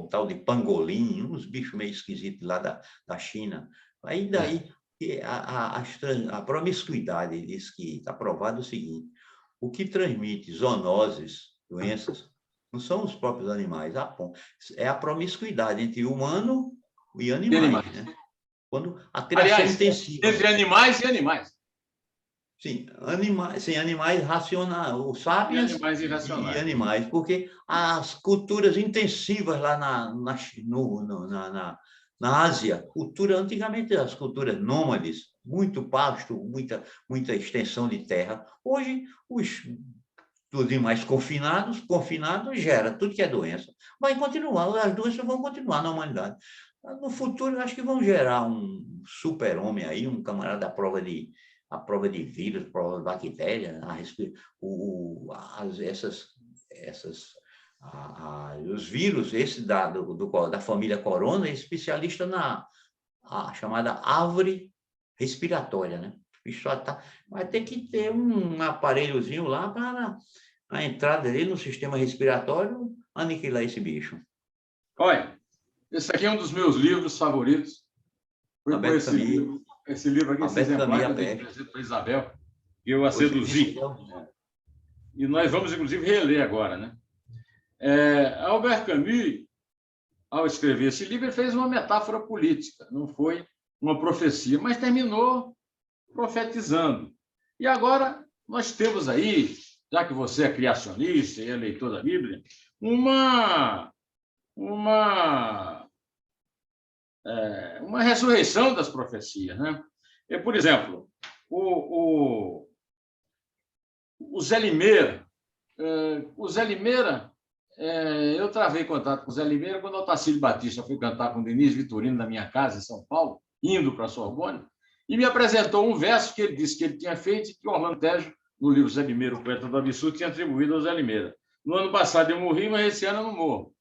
tal de pangolim, uns bichos meio esquisitos lá da China. Aí daí a promiscuidade diz que está provado o seguinte: o que transmite zoonoses, doenças, não são os próprios animais, é a promiscuidade entre humano e animais, né? Quando a criação intensiva. Entre animais e animais. Sim, animais racionais, os sapiens e animais, porque as culturas intensivas lá na Ásia, antigamente as culturas nômades, muito pasto, muita extensão de terra. Hoje, os animais confinados gera tudo que é doença. Vai continuar, as doenças vão continuar na humanidade. No futuro, acho que vão gerar um super-homem aí, um camarada à prova de vírus, prova de bactéria, os vírus, esse da família Corona, é especialista na chamada árvore respiratória, né? Vai ter que ter um aparelhozinho lá para a entrada dele no sistema respiratório aniquilar esse bicho. Olha, esse aqui é um dos meus livros favoritos. Foi com esse livro aqui, esse exemplar que eu presente para Isabel, que eu a seduzi. E nós vamos, inclusive, reler agora, né? Albert Camus, ao escrever esse livro, ele fez uma metáfora política, não foi uma profecia, mas terminou profetizando. E agora nós temos aí, já que você é criacionista e é leitor da Bíblia, uma ressurreição das profecias, né? Por exemplo, o Zé Limeira, eu travei contato com o Zé Limeira quando o Otacílio Batista foi cantar com o Denise Vitorino na minha casa, em São Paulo, indo para a Sorbonne, e me apresentou um verso que ele disse que ele tinha feito e que Orlando Tejo, no livro Zé Limeira, o Poeta do Absurdo, tinha atribuído ao Zé Limeira. No ano passado eu morri, mas esse ano eu não morro.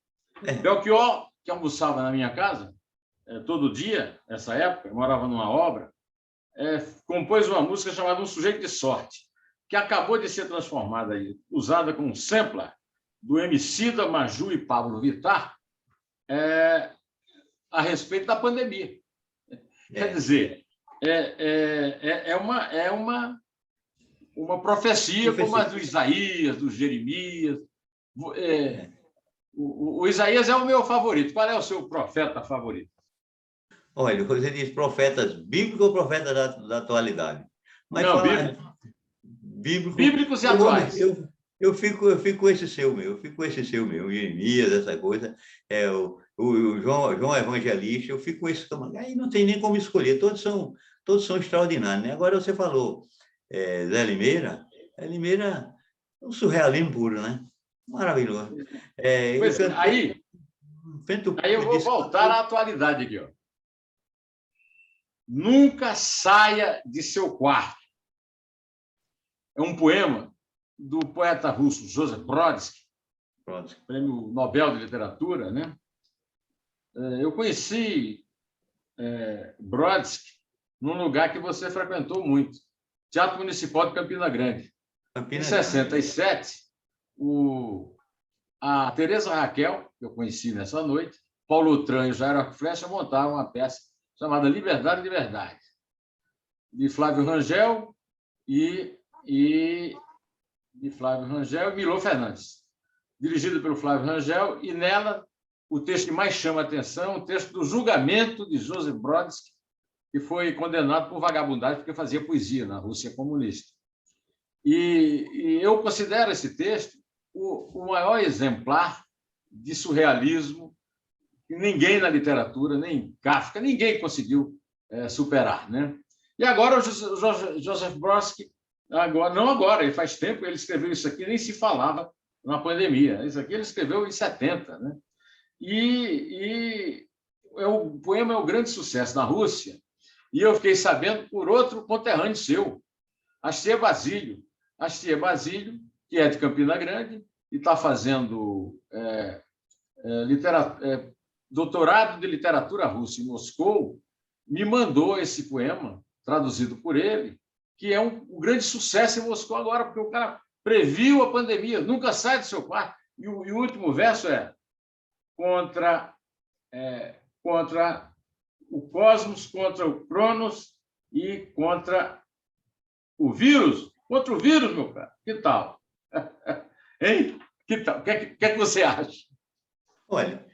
Belchior, que almoçava na minha casa todo dia, nessa época, eu morava numa obra, compôs uma música chamada Um Sujeito de Sorte, que acabou de ser transformada, usada como sampler do Emicida, Maju e Pablo Vittar, a respeito da pandemia. Quer dizer, é uma profecia como a do Isaías, do Jeremias. O Isaías é o meu favorito. Qual é o seu profeta favorito? Olha, você diz profetas bíblicos ou profetas da atualidade? Mas não, bíblicos e atuais. Eu fico com esse seu meu, Jeremias, essa coisa. o João Evangelista, eu fico com esse... Aí não tem nem como escolher, todos são extraordinários, né? Agora você falou Zé Limeira é um surrealismo puro, né? Maravilhoso. Pois é, aí eu vou voltar à atualidade aqui, ó. Nunca saia de seu quarto. É um poema do poeta russo Joseph Brodsky, prêmio Nobel de Literatura, né? Eu conheci Brodsky num lugar que você frequentou muito, Teatro Municipal de Campina Grande. Em 67, a Teresa Raquel, que eu conheci nessa noite, Paulo Tran e o Jairo Flecha montaram uma peça chamada Liberdade e Liberdade, de Flávio Rangel e Milô Fernandes, dirigida pelo Flávio Rangel, e nela o texto que mais chama a atenção, o texto do julgamento de Joseph Brodsky, que foi condenado por vagabundagem porque fazia poesia na Rússia comunista. E eu considero esse texto o maior exemplar de surrealismo que ninguém na literatura, nem Kafka, ninguém conseguiu superar, né? E agora o Joseph Brodsky, ele faz tempo, ele escreveu isso aqui, nem se falava na pandemia. Isso aqui ele escreveu em 70, né? E o poema é um grande sucesso na Rússia, e eu fiquei sabendo por outro conterrâneo seu, Astier Basílio, que é de Campina Grande e está fazendo doutorado de literatura russa em Moscou, me mandou esse poema, traduzido por ele, que é um grande sucesso em Moscou agora, porque o cara previu a pandemia, nunca sai do seu quarto. E o último verso é contra o cosmos, contra o Cronos e contra o vírus. Contra o vírus, meu cara. Que tal? Hein? Que tal? O que é que você acha? Olha,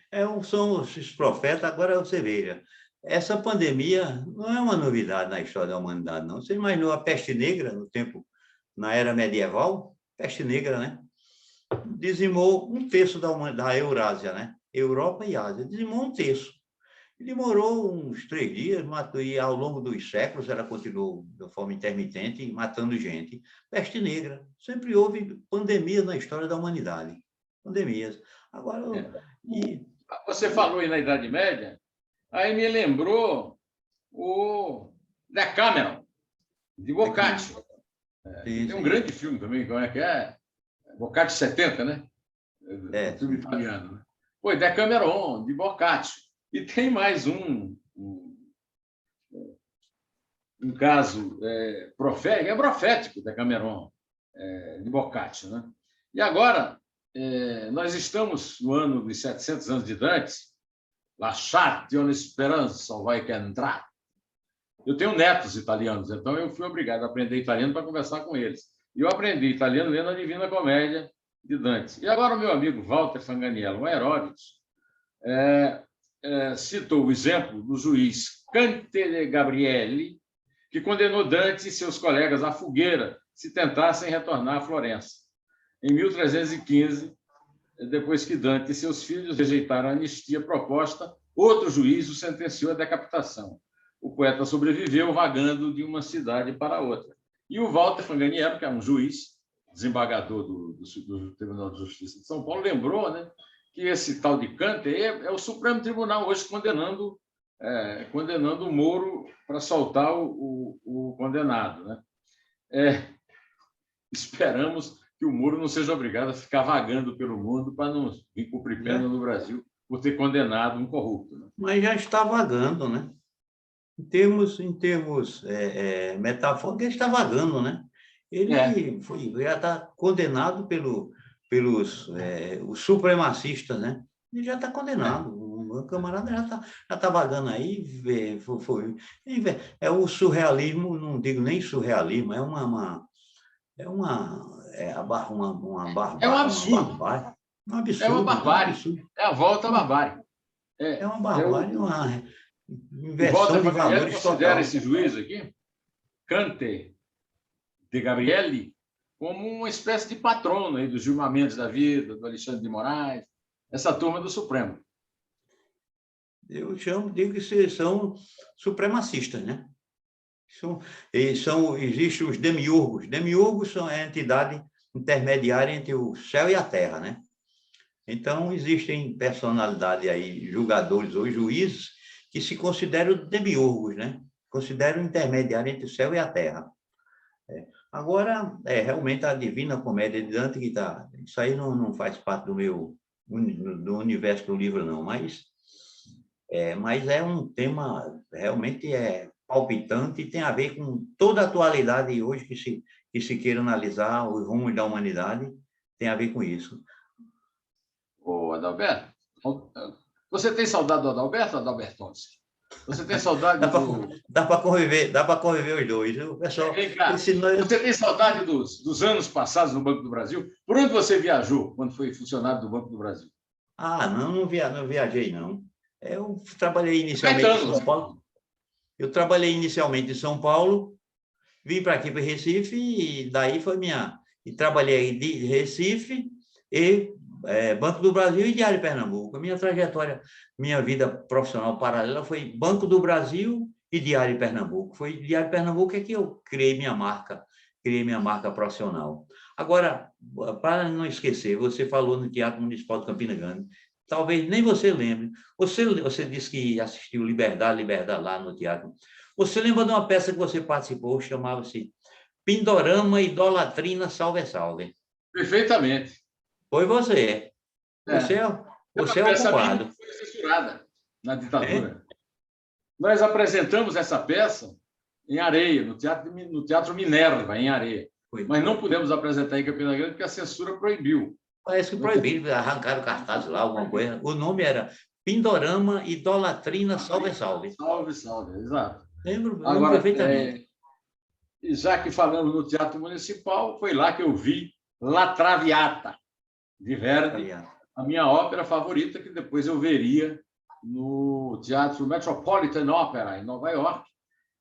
são os profetas, agora você veja. Essa pandemia não é uma novidade na história da humanidade, não. Você imaginou a peste negra na era medieval? Peste negra, né? Dizimou um terço da Eurásia, né? Europa e Ásia. Dizimou um terço. E demorou uns 3 dias, e ao longo dos séculos ela continuou de forma intermitente, matando gente. Peste negra. Sempre houve pandemias na história da humanidade. Pandemias. Agora... Você falou aí na Idade Média, aí me lembrou o Decameron, de Boccaccio. Tem um grande filme também, como é que é? Boccaccio 70, né? Um filme italiano. Né? Foi Decameron, de Boccaccio. E tem mais um caso profético, Decameron, de Boccaccio. Né? E agora, nós estamos no ano de 700 anos de Dantes, Lasciati una speranza vai che entrar. Eu tenho netos italianos, então eu fui obrigado a aprender italiano para conversar com eles. E eu aprendi italiano lendo a Divina Comédia de Dantes. E agora o meu amigo Walter Fanganiello, um Heródoto, citou o exemplo do juiz Cante Gabrielli, que condenou Dante e seus colegas à fogueira se tentassem retornar a Florença. Em 1315, depois que Dante e seus filhos rejeitaram a anistia proposta, outro juiz o sentenciou à decapitação. O poeta sobreviveu vagando de uma cidade para outra. E o Walter Fanganiello, que é um juiz, desembargador do Tribunal de Justiça de São Paulo, lembrou, né, que esse tal de Kant é o Supremo Tribunal hoje condenando o Moro para soltar o condenado. Né? Esperamos que o Moro não seja obrigado a ficar vagando pelo mundo para não vir cumprir pena no Brasil por ter condenado um corrupto. Né? Mas já está vagando, né? Em termos metafóricos, ele está vagando, né? Ele já está condenado pelos os supremacistas, né? Ele já está condenado. O camarada já tá vagando aí. É o surrealismo, não digo nem surrealismo, é um absurdo. Um absurdo. É uma barbárie. É a volta à barbárie. É uma barbárie, uma o inversão Walter de valores considera total. esse juiz aqui, Cante de Gabrielli, como uma espécie de patrono aí do Gilmar Mendes da vida, do Alexandre de Moraes, essa turma do Supremo. Eu digo que são supremacistas, né? Existem os demiurgos. Demiurgos são a entidade intermediária entre o céu e a terra, né? Então, existem personalidades aí, julgadores ou juízes, que se consideram demiurgos, né? Consideram intermediário entre o céu e a terra. Agora, realmente a Divina Comédia de Dante, que tá, isso aí não faz parte do universo do livro, não, mas é um tema realmente palpitante e tem a ver com toda a atualidade hoje que se queira analisar os rumos da humanidade, tem a ver com isso. Ô, Adalberto, você tem saudade do Adalberto, Adalbertonce? Você tem saudade Dá para conviver os dois. O pessoal, Vem cá, você tem saudade dos anos passados no Banco do Brasil? Por onde você viajou quando foi funcionário do Banco do Brasil? Não viajei, não. Eu trabalhei inicialmente em São Paulo. Eu trabalhei inicialmente em São Paulo, vim para aqui, para Recife, e daí foi E trabalhei de Recife e Banco do Brasil e Diário de Pernambuco. A minha trajetória, minha vida profissional paralela foi Banco do Brasil e Diário de Pernambuco. Foi Diário de Pernambuco que eu criei minha marca profissional. Agora, para não esquecer, você falou no Teatro Municipal de Campina Grande, talvez nem você lembre. Você disse que assistiu Liberdade lá no teatro. Você lembra de uma peça que você participou, chamava-se Pindorama, Idolatrina, Salve, Salve? Perfeitamente. Foi você. Você é o culpado. Foi censurada na ditadura. Nós apresentamos essa peça em Areia, no Teatro Minerva, em Areia. Mas não pudemos apresentar em Campina Grande porque a censura proibiu. Parece que proibiram, arrancaram cartaz lá, alguma coisa. O nome era Pindorama, Idolatrina, Salve, Salve. Salve, Salve, exato. Lembro perfeitamente. Já que falamos no Teatro Municipal, foi lá que eu vi La Traviata, de Verdi, a minha ópera favorita, que depois eu veria no Teatro Metropolitan Opera, em Nova York,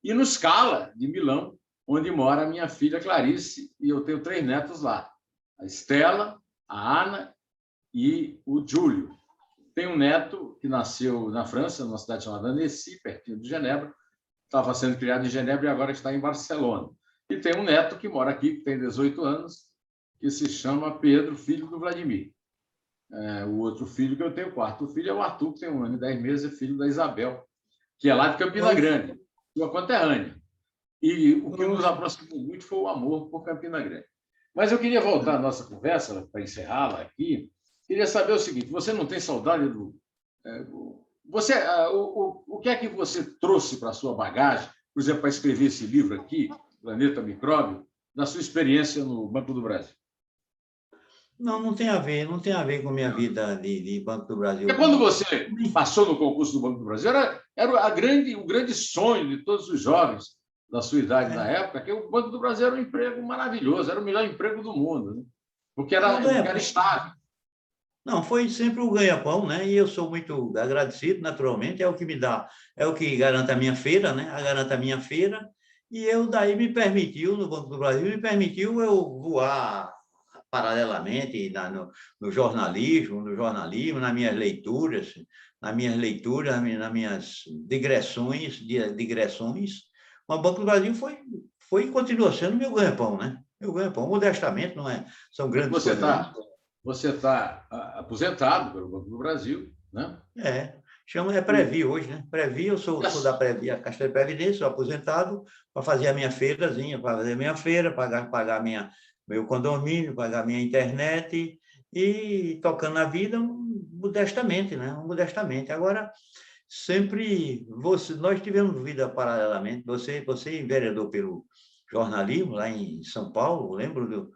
e no Scala, de Milão, onde mora a minha filha Clarice, e eu tenho 3 netos lá, a Estela, a Ana e o Júlio. Tem um neto que nasceu na França, numa cidade chamada Annecy, pertinho de Genebra, estava sendo criado em Genebra e agora está em Barcelona. E tem um neto que mora aqui, que tem 18 anos, que se chama Pedro, filho do Vladimir. O outro filho que eu tenho, o quarto filho, é o Arthur, que tem 1 ano e 10 meses, é filho da Isabel, que é lá de Campina Grande, sua conterrânea. E o que nos aproximou muito foi o amor por Campina Grande. Mas eu queria voltar à nossa conversa, para encerrá-la aqui. Queria saber o seguinte: você não tem saudade do. O que é que você trouxe para a sua bagagem, por exemplo, para escrever esse livro aqui, Planeta Micróbio, da sua experiência no Banco do Brasil? Não tem a ver com a minha vida de Banco do Brasil. Porque quando você passou no concurso do Banco do Brasil, era o grande sonho de todos os jovens da sua idade na época, que o Banco do Brasil era um emprego maravilhoso, era o melhor emprego do mundo, né? Porque era estável. Não, foi sempre o ganha-pão, né? E eu sou muito agradecido, naturalmente, é o que me dá, é o que garante a minha feira, né? Garante a minha feira, e eu daí me permitiu, no Banco do Brasil, eu voar paralelamente no jornalismo, nas minhas leituras, nas minhas digressões. O Banco do Brasil foi e continua sendo meu ganha-pão, né? Meu ganha-pão, modestamente, não é? São grandes coisas. Você está aposentado pelo Banco do Brasil, né? Chama Previ hoje, né? Previ, eu sou da Previ, a Caixa de Previdência, sou aposentado para fazer a minha feirazinha, para fazer a minha feira, pagar meu condomínio, pagar minha internet e tocando a vida modestamente, né? Modestamente. Agora, sempre nós tivemos vida paralelamente. Você enveredou pelo jornalismo lá em São Paulo, lembro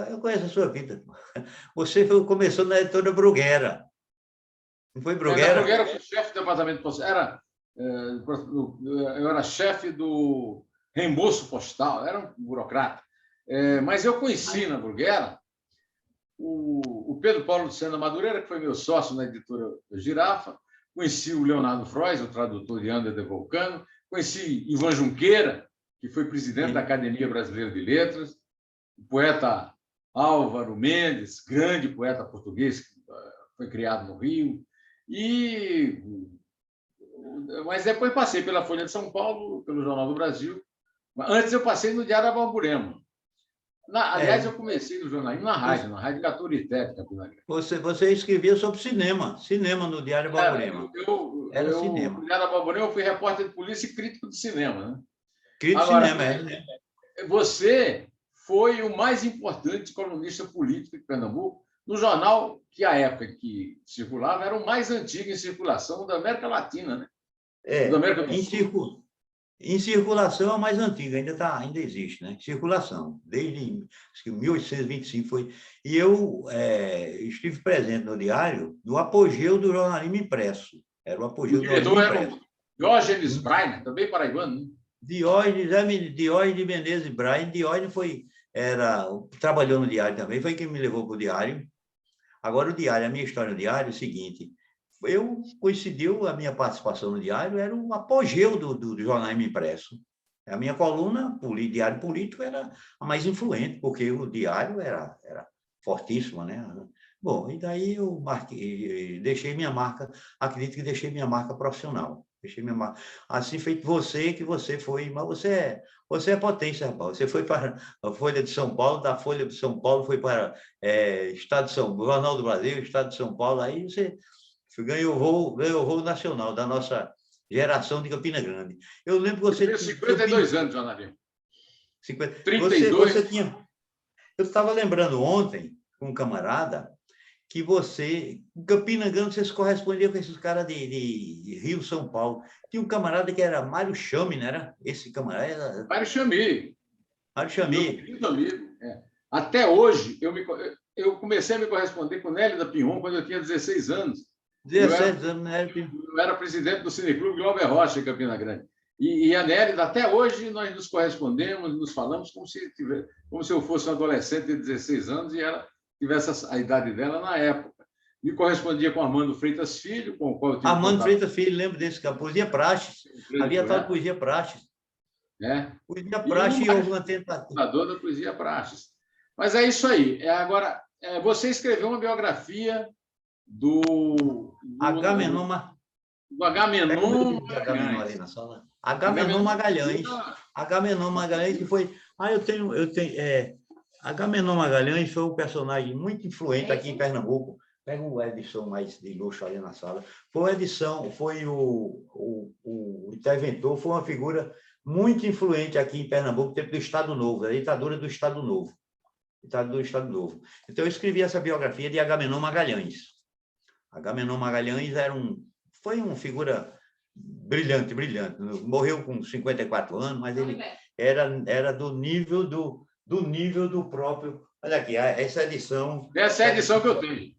eu conheço a sua vida. Você começou na editora Bruguera. Não foi Bruguera? Bruguera, eu fui chefe do departamento postal. Eu era chefe do reembolso postal, era um burocrata. Mas eu conheci na Bruguera o Pedro Paulo de Sena Madureira, que foi meu sócio na editora Girafa, conheci o Leonardo Frois, o tradutor de Ander de Vulcano, conheci Ivan Junqueira, que foi presidente da Academia Brasileira de Letras, o poeta Álvaro Mendes, grande poeta português, que foi criado no Rio, e Mas depois passei pela Folha de São Paulo, pelo Jornal do Brasil. Antes eu passei no Diário da Baburema. Aliás, eu comecei no jornalismo na Rádio Caturité, Campina Grande. Você escrevia sobre cinema no Diário Baburema. Era cinema. No Diário da Baburema eu fui repórter de polícia e crítico de cinema. Né? Crítico de cinema, né? Você foi o mais importante colunista político de Pernambuco, no jornal que, à época que circulava, era o mais antigo em circulação da América Latina, né? Da América do Sul. Em circulação é a mais antiga, ainda existe, né? Circulação, desde 1825 foi. E eu estive presente no Diário no apogeu do jornalismo impresso. Era o apogeu do jornalismo impresso. Diógenes Brainer, também paraibano, né? Diógenes de Menezes Brainer. Diógenes trabalhou no Diário também, foi quem me levou para o Diário. Agora, o Diário, a minha história no Diário é o seguinte: coincidiu a minha participação no Diário, era o apogeu do jornalismo impresso. A minha coluna, Diário Político, era a mais influente, porque o Diário era fortíssimo, né? Bom, e daí eu deixei minha marca, acredito que deixei minha marca profissional. Deixei minha marca. Assim feito que você foi, mas você é potência, rapaz. Você foi para a Folha de São Paulo, da Folha de São Paulo foi para Estado de São Paulo, Jornal do Brasil, Estado de São Paulo, aí você ganhou o voo nacional da nossa geração de Campina Grande. Eu lembro que você... Eu tenho 52 anos, jornalismo. 32. Você tinha... Eu estava lembrando ontem, com um camarada, que você, em Campina Grande, você se correspondia com esses caras de Rio, São Paulo. Tinha um camarada que era Mário Chame, não era? Esse camarada... Mário Chame. Mário Chame. Meu querido amigo. Até hoje, eu comecei a me corresponder com Nélida Pinhon quando eu tinha 16 anos. 17 anos, né? Eu era presidente do Cineclube Glauber Rocha, em Campina Grande. E a Nélida, até hoje, nós nos correspondemos, nos falamos como se eu fosse um adolescente de 16 anos e ela tivesse a idade dela na época. Me correspondia com Armando Freitas Filho, com o qual eu tive Armando contato. Freitas Filho, lembro desse, que a Poesia Praxis. Havia tal de Poesia Praxis. Poesia Praxis e houve uma tentativa. Fundador da Poesia Praxis. Mas é isso aí. Agora, você escreveu uma biografia do Agamenon Magalhães. Agamenon Magalhães, que foi... Agamenon Magalhães foi um personagem muito influente aqui em Pernambuco. Pega uma edição mais de luxo ali na sala. Foi uma edição, foi o interventor, foi uma figura muito influente aqui em Pernambuco, tempo do Estado Novo, a ditadura do Estado Novo. Ditadura do Estado Novo. Então, eu escrevi essa biografia de Agamenon Magalhães. Agamenon Magalhães foi uma figura brilhante. Morreu com 54 anos, mas ele era do nível do próprio... Olha aqui, essa edição... Essa é a edição que eu tenho.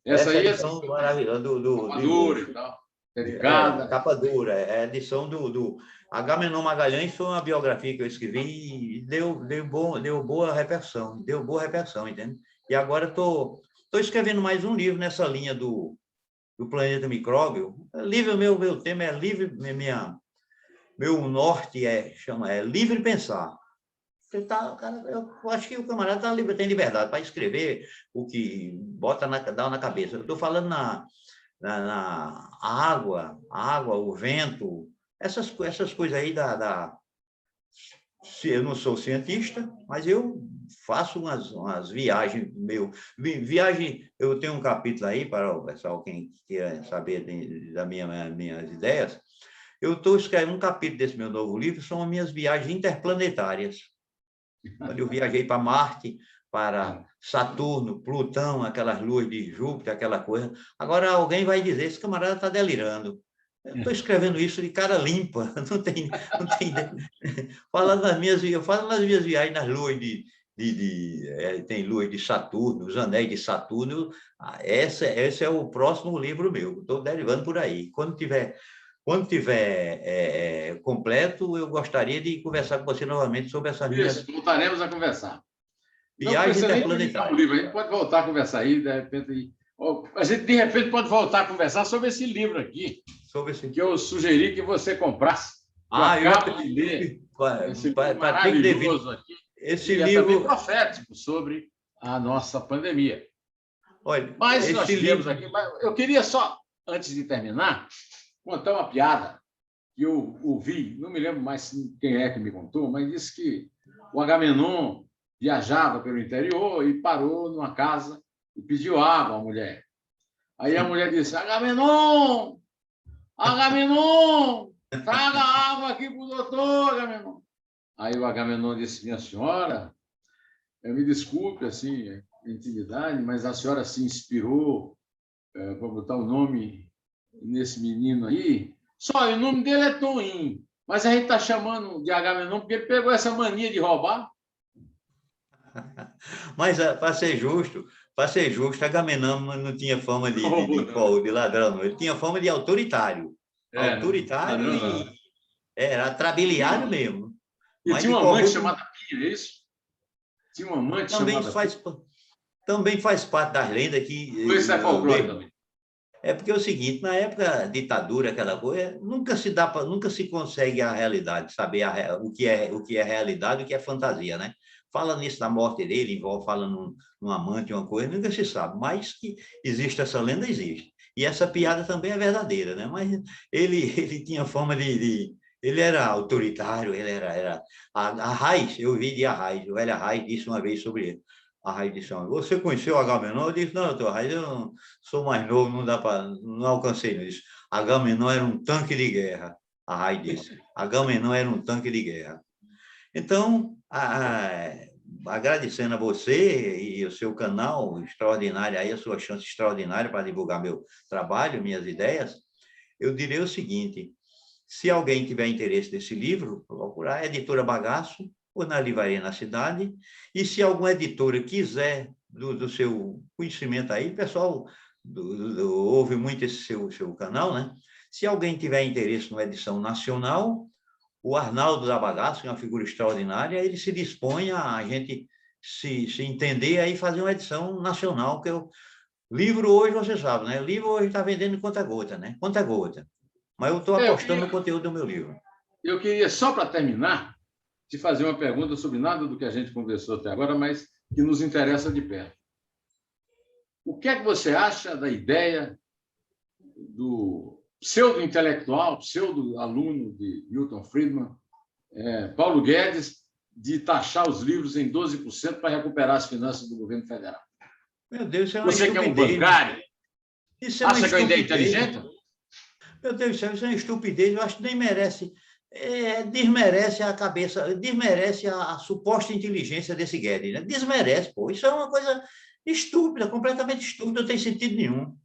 Essa aí é edição maravilhosa capa dura e tal. Dedicada. Capa dura. É a edição do Agamenon Magalhães. Foi uma biografia que eu escrevi e deu boa repercussão. Deu boa repercussão, entende? E agora estou escrevendo mais um livro nessa linha do planeta micróbio. Meu tema é livre, meu norte chama livre pensar. Eu acho que o camarada tem liberdade para escrever o que dá na cabeça. Eu estou falando na água, o vento, essas coisas aí eu não sou cientista, mas eu faço umas viagens eu tenho um capítulo aí para o pessoal, quem queira saber das minhas ideias. Eu estou escrevendo um capítulo desse meu novo livro, são as minhas viagens interplanetárias. Quando eu viajei para Marte, para Saturno, Plutão, aquelas luas de Júpiter, aquela coisa. Agora alguém vai dizer, esse camarada está delirando. Eu estou escrevendo isso de cara limpa, não tem eu falo nas minhas viagens nas luas tem luas de Saturno, os anéis de Saturno. Esse é o próximo livro meu. Estou derivando por aí. Quando tiver completo, eu gostaria de conversar com você novamente sobre essas minhas... Voltaremos a conversar. Viagem interplanetária. A gente pode voltar a conversar aí, de repente... A gente, de repente, pode voltar a conversar sobre esse livro aqui, que eu sugeri que você comprasse. Eu acabo de ler esse livro maravilhoso aqui. Esse livro é também profético sobre a nossa pandemia. Olha, mas nós tivemos aqui... Eu queria só, antes de terminar, contar uma piada que eu ouvi, não me lembro mais quem é que me contou, mas disse que o Agamenon viajava pelo interior e parou numa casa e pediu água à mulher. Aí a mulher disse: Agamenon! Agamenon! Traga água aqui para o doutor, Agamenon! Aí o Agamenon disse: minha senhora, me desculpe assim, a intimidade, mas a senhora se inspirou para botar o nome nesse menino aí. Só o nome dele é Toninho, mas a gente está chamando de Agamenon porque ele pegou essa mania de roubar. Mas, para ser justo, Agamenon não tinha fama de ladrão, não. Ele tinha fama de autoritário. Autoritário ladrão, e era trabiliário mesmo. E tinha uma amante chamada Pia, é isso? Tinha uma amante chamada Pia. Também faz parte das lendas que... Isso é folclore também. É porque é o seguinte, na época ditadura, aquela coisa, nunca se consegue a realidade, saber o que é realidade e o que é fantasia, né? Fala nisso da morte dele, fala num amante, uma coisa, nunca se sabe, mas que existe essa lenda, existe. E essa piada também é verdadeira, né? Mas ele tinha fama ele era autoritário, ele era... Arraes, eu vi de Arraes, o velho Arraes disse uma vez sobre ele. Arraes disse: você conheceu o Agamenon? Eu disse: não, doutor Arraes, eu não sou mais novo, não alcancei isso. Agamenon era um tanque de guerra, Arraes disse. Agamenon era um tanque de guerra. Então, agradecendo a você e o seu canal extraordinário, aí a sua chance extraordinária para divulgar meu trabalho, minhas ideias, eu direi o seguinte: se alguém tiver interesse nesse livro, procurar a editora Bagaço, ou na livraria na cidade, e se alguma editora quiser do seu conhecimento aí, pessoal ouve muito esse seu canal, né? Se alguém tiver interesse numa edição nacional, o Arnaldo da Bagaço, que é uma figura extraordinária, ele se dispõe a gente se entender aí fazer uma edição nacional, que o livro hoje, você sabe, né? O livro hoje está vendendo conta-gota, né? Conta-gota. Mas eu estou apostando no conteúdo do meu livro. Eu queria, só para terminar, te fazer uma pergunta sobre nada do que a gente conversou até agora, mas que nos interessa de perto. O que é que você acha da ideia do pseudo-intelectual, pseudo-aluno de Milton Friedman, Paulo Guedes, de taxar os livros em 12% para recuperar as finanças do governo federal? Meu Deus, isso é uma Você que é um bancário, acha que é uma ideia inteligente? Meu Deus, isso é uma estupidez, eu acho que nem merece... desmerece a cabeça, desmerece a suposta inteligência desse Guedes, né? Desmerece, pô. Isso é uma coisa estúpida, completamente estúpida, não tem sentido nenhum.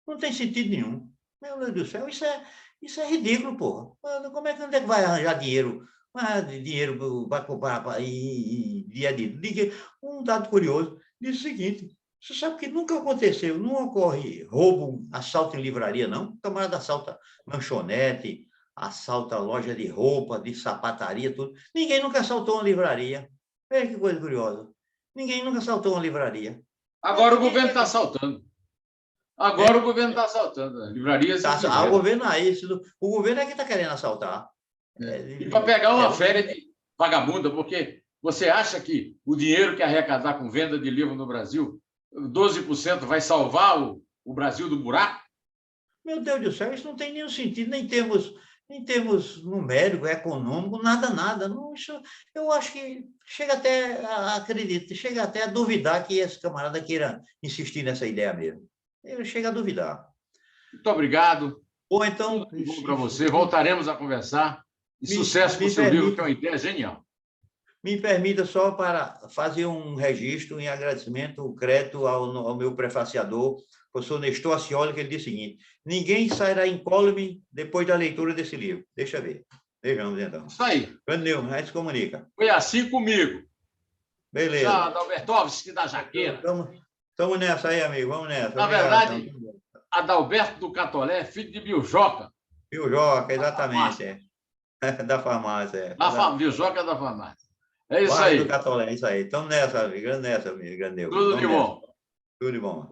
Não tem sentido nenhum. Meu Deus do céu, isso é ridículo, pô. Como é que vai arranjar dinheiro? Dinheiro para comprar um dado curioso diz o seguinte: você sabe que nunca aconteceu, não ocorre roubo, assalto em livraria, não? O camarada assalta lanchonete, assalta loja de roupa, de sapataria, tudo. Ninguém nunca assaltou uma livraria. Veja que coisa curiosa. Ninguém nunca assaltou uma livraria. Agora o governo está assaltando. Agora o governo está assaltando. Livrarias. O governo é isso. O governo é que está querendo assaltar. E para pegar uma férias de vagabunda, porque você acha que o dinheiro que arrecadar com venda de livro no Brasil, 12% vai salvar o Brasil do buraco? Meu Deus do céu, isso não tem nenhum sentido, nem termos numérico, econômico, nada. Não, isso, eu acho que chega até a duvidar que esse camarada queira insistir nessa ideia mesmo. Ele chega a duvidar. Muito obrigado. Ou então... Tudo bom para você. Voltaremos a conversar. E sucesso com o seu livro, que é uma ideia genial. Me permita só para fazer um registro em agradecimento, crédito ao meu prefaciador, professor Nestor Ascioli, que ele diz o seguinte: ninguém sairá incólume depois da leitura desse livro. Deixa ver. Vejamos, então. Isso aí. Grande Deus, a gente se comunica. Foi assim comigo. Beleza. Já, Adalbertovski da Jaqueira. Estamos nessa aí, amigo. Vamos nessa. Na verdade, Adalberto do Catolé é filho de Biljoca. Biljoca, exatamente. Da farmácia. Biljoca da farmácia. É isso aí. Do Catolé, é isso aí. Estamos nessa, amigo. Grande Deus. Tudo de bom. Tudo de bom.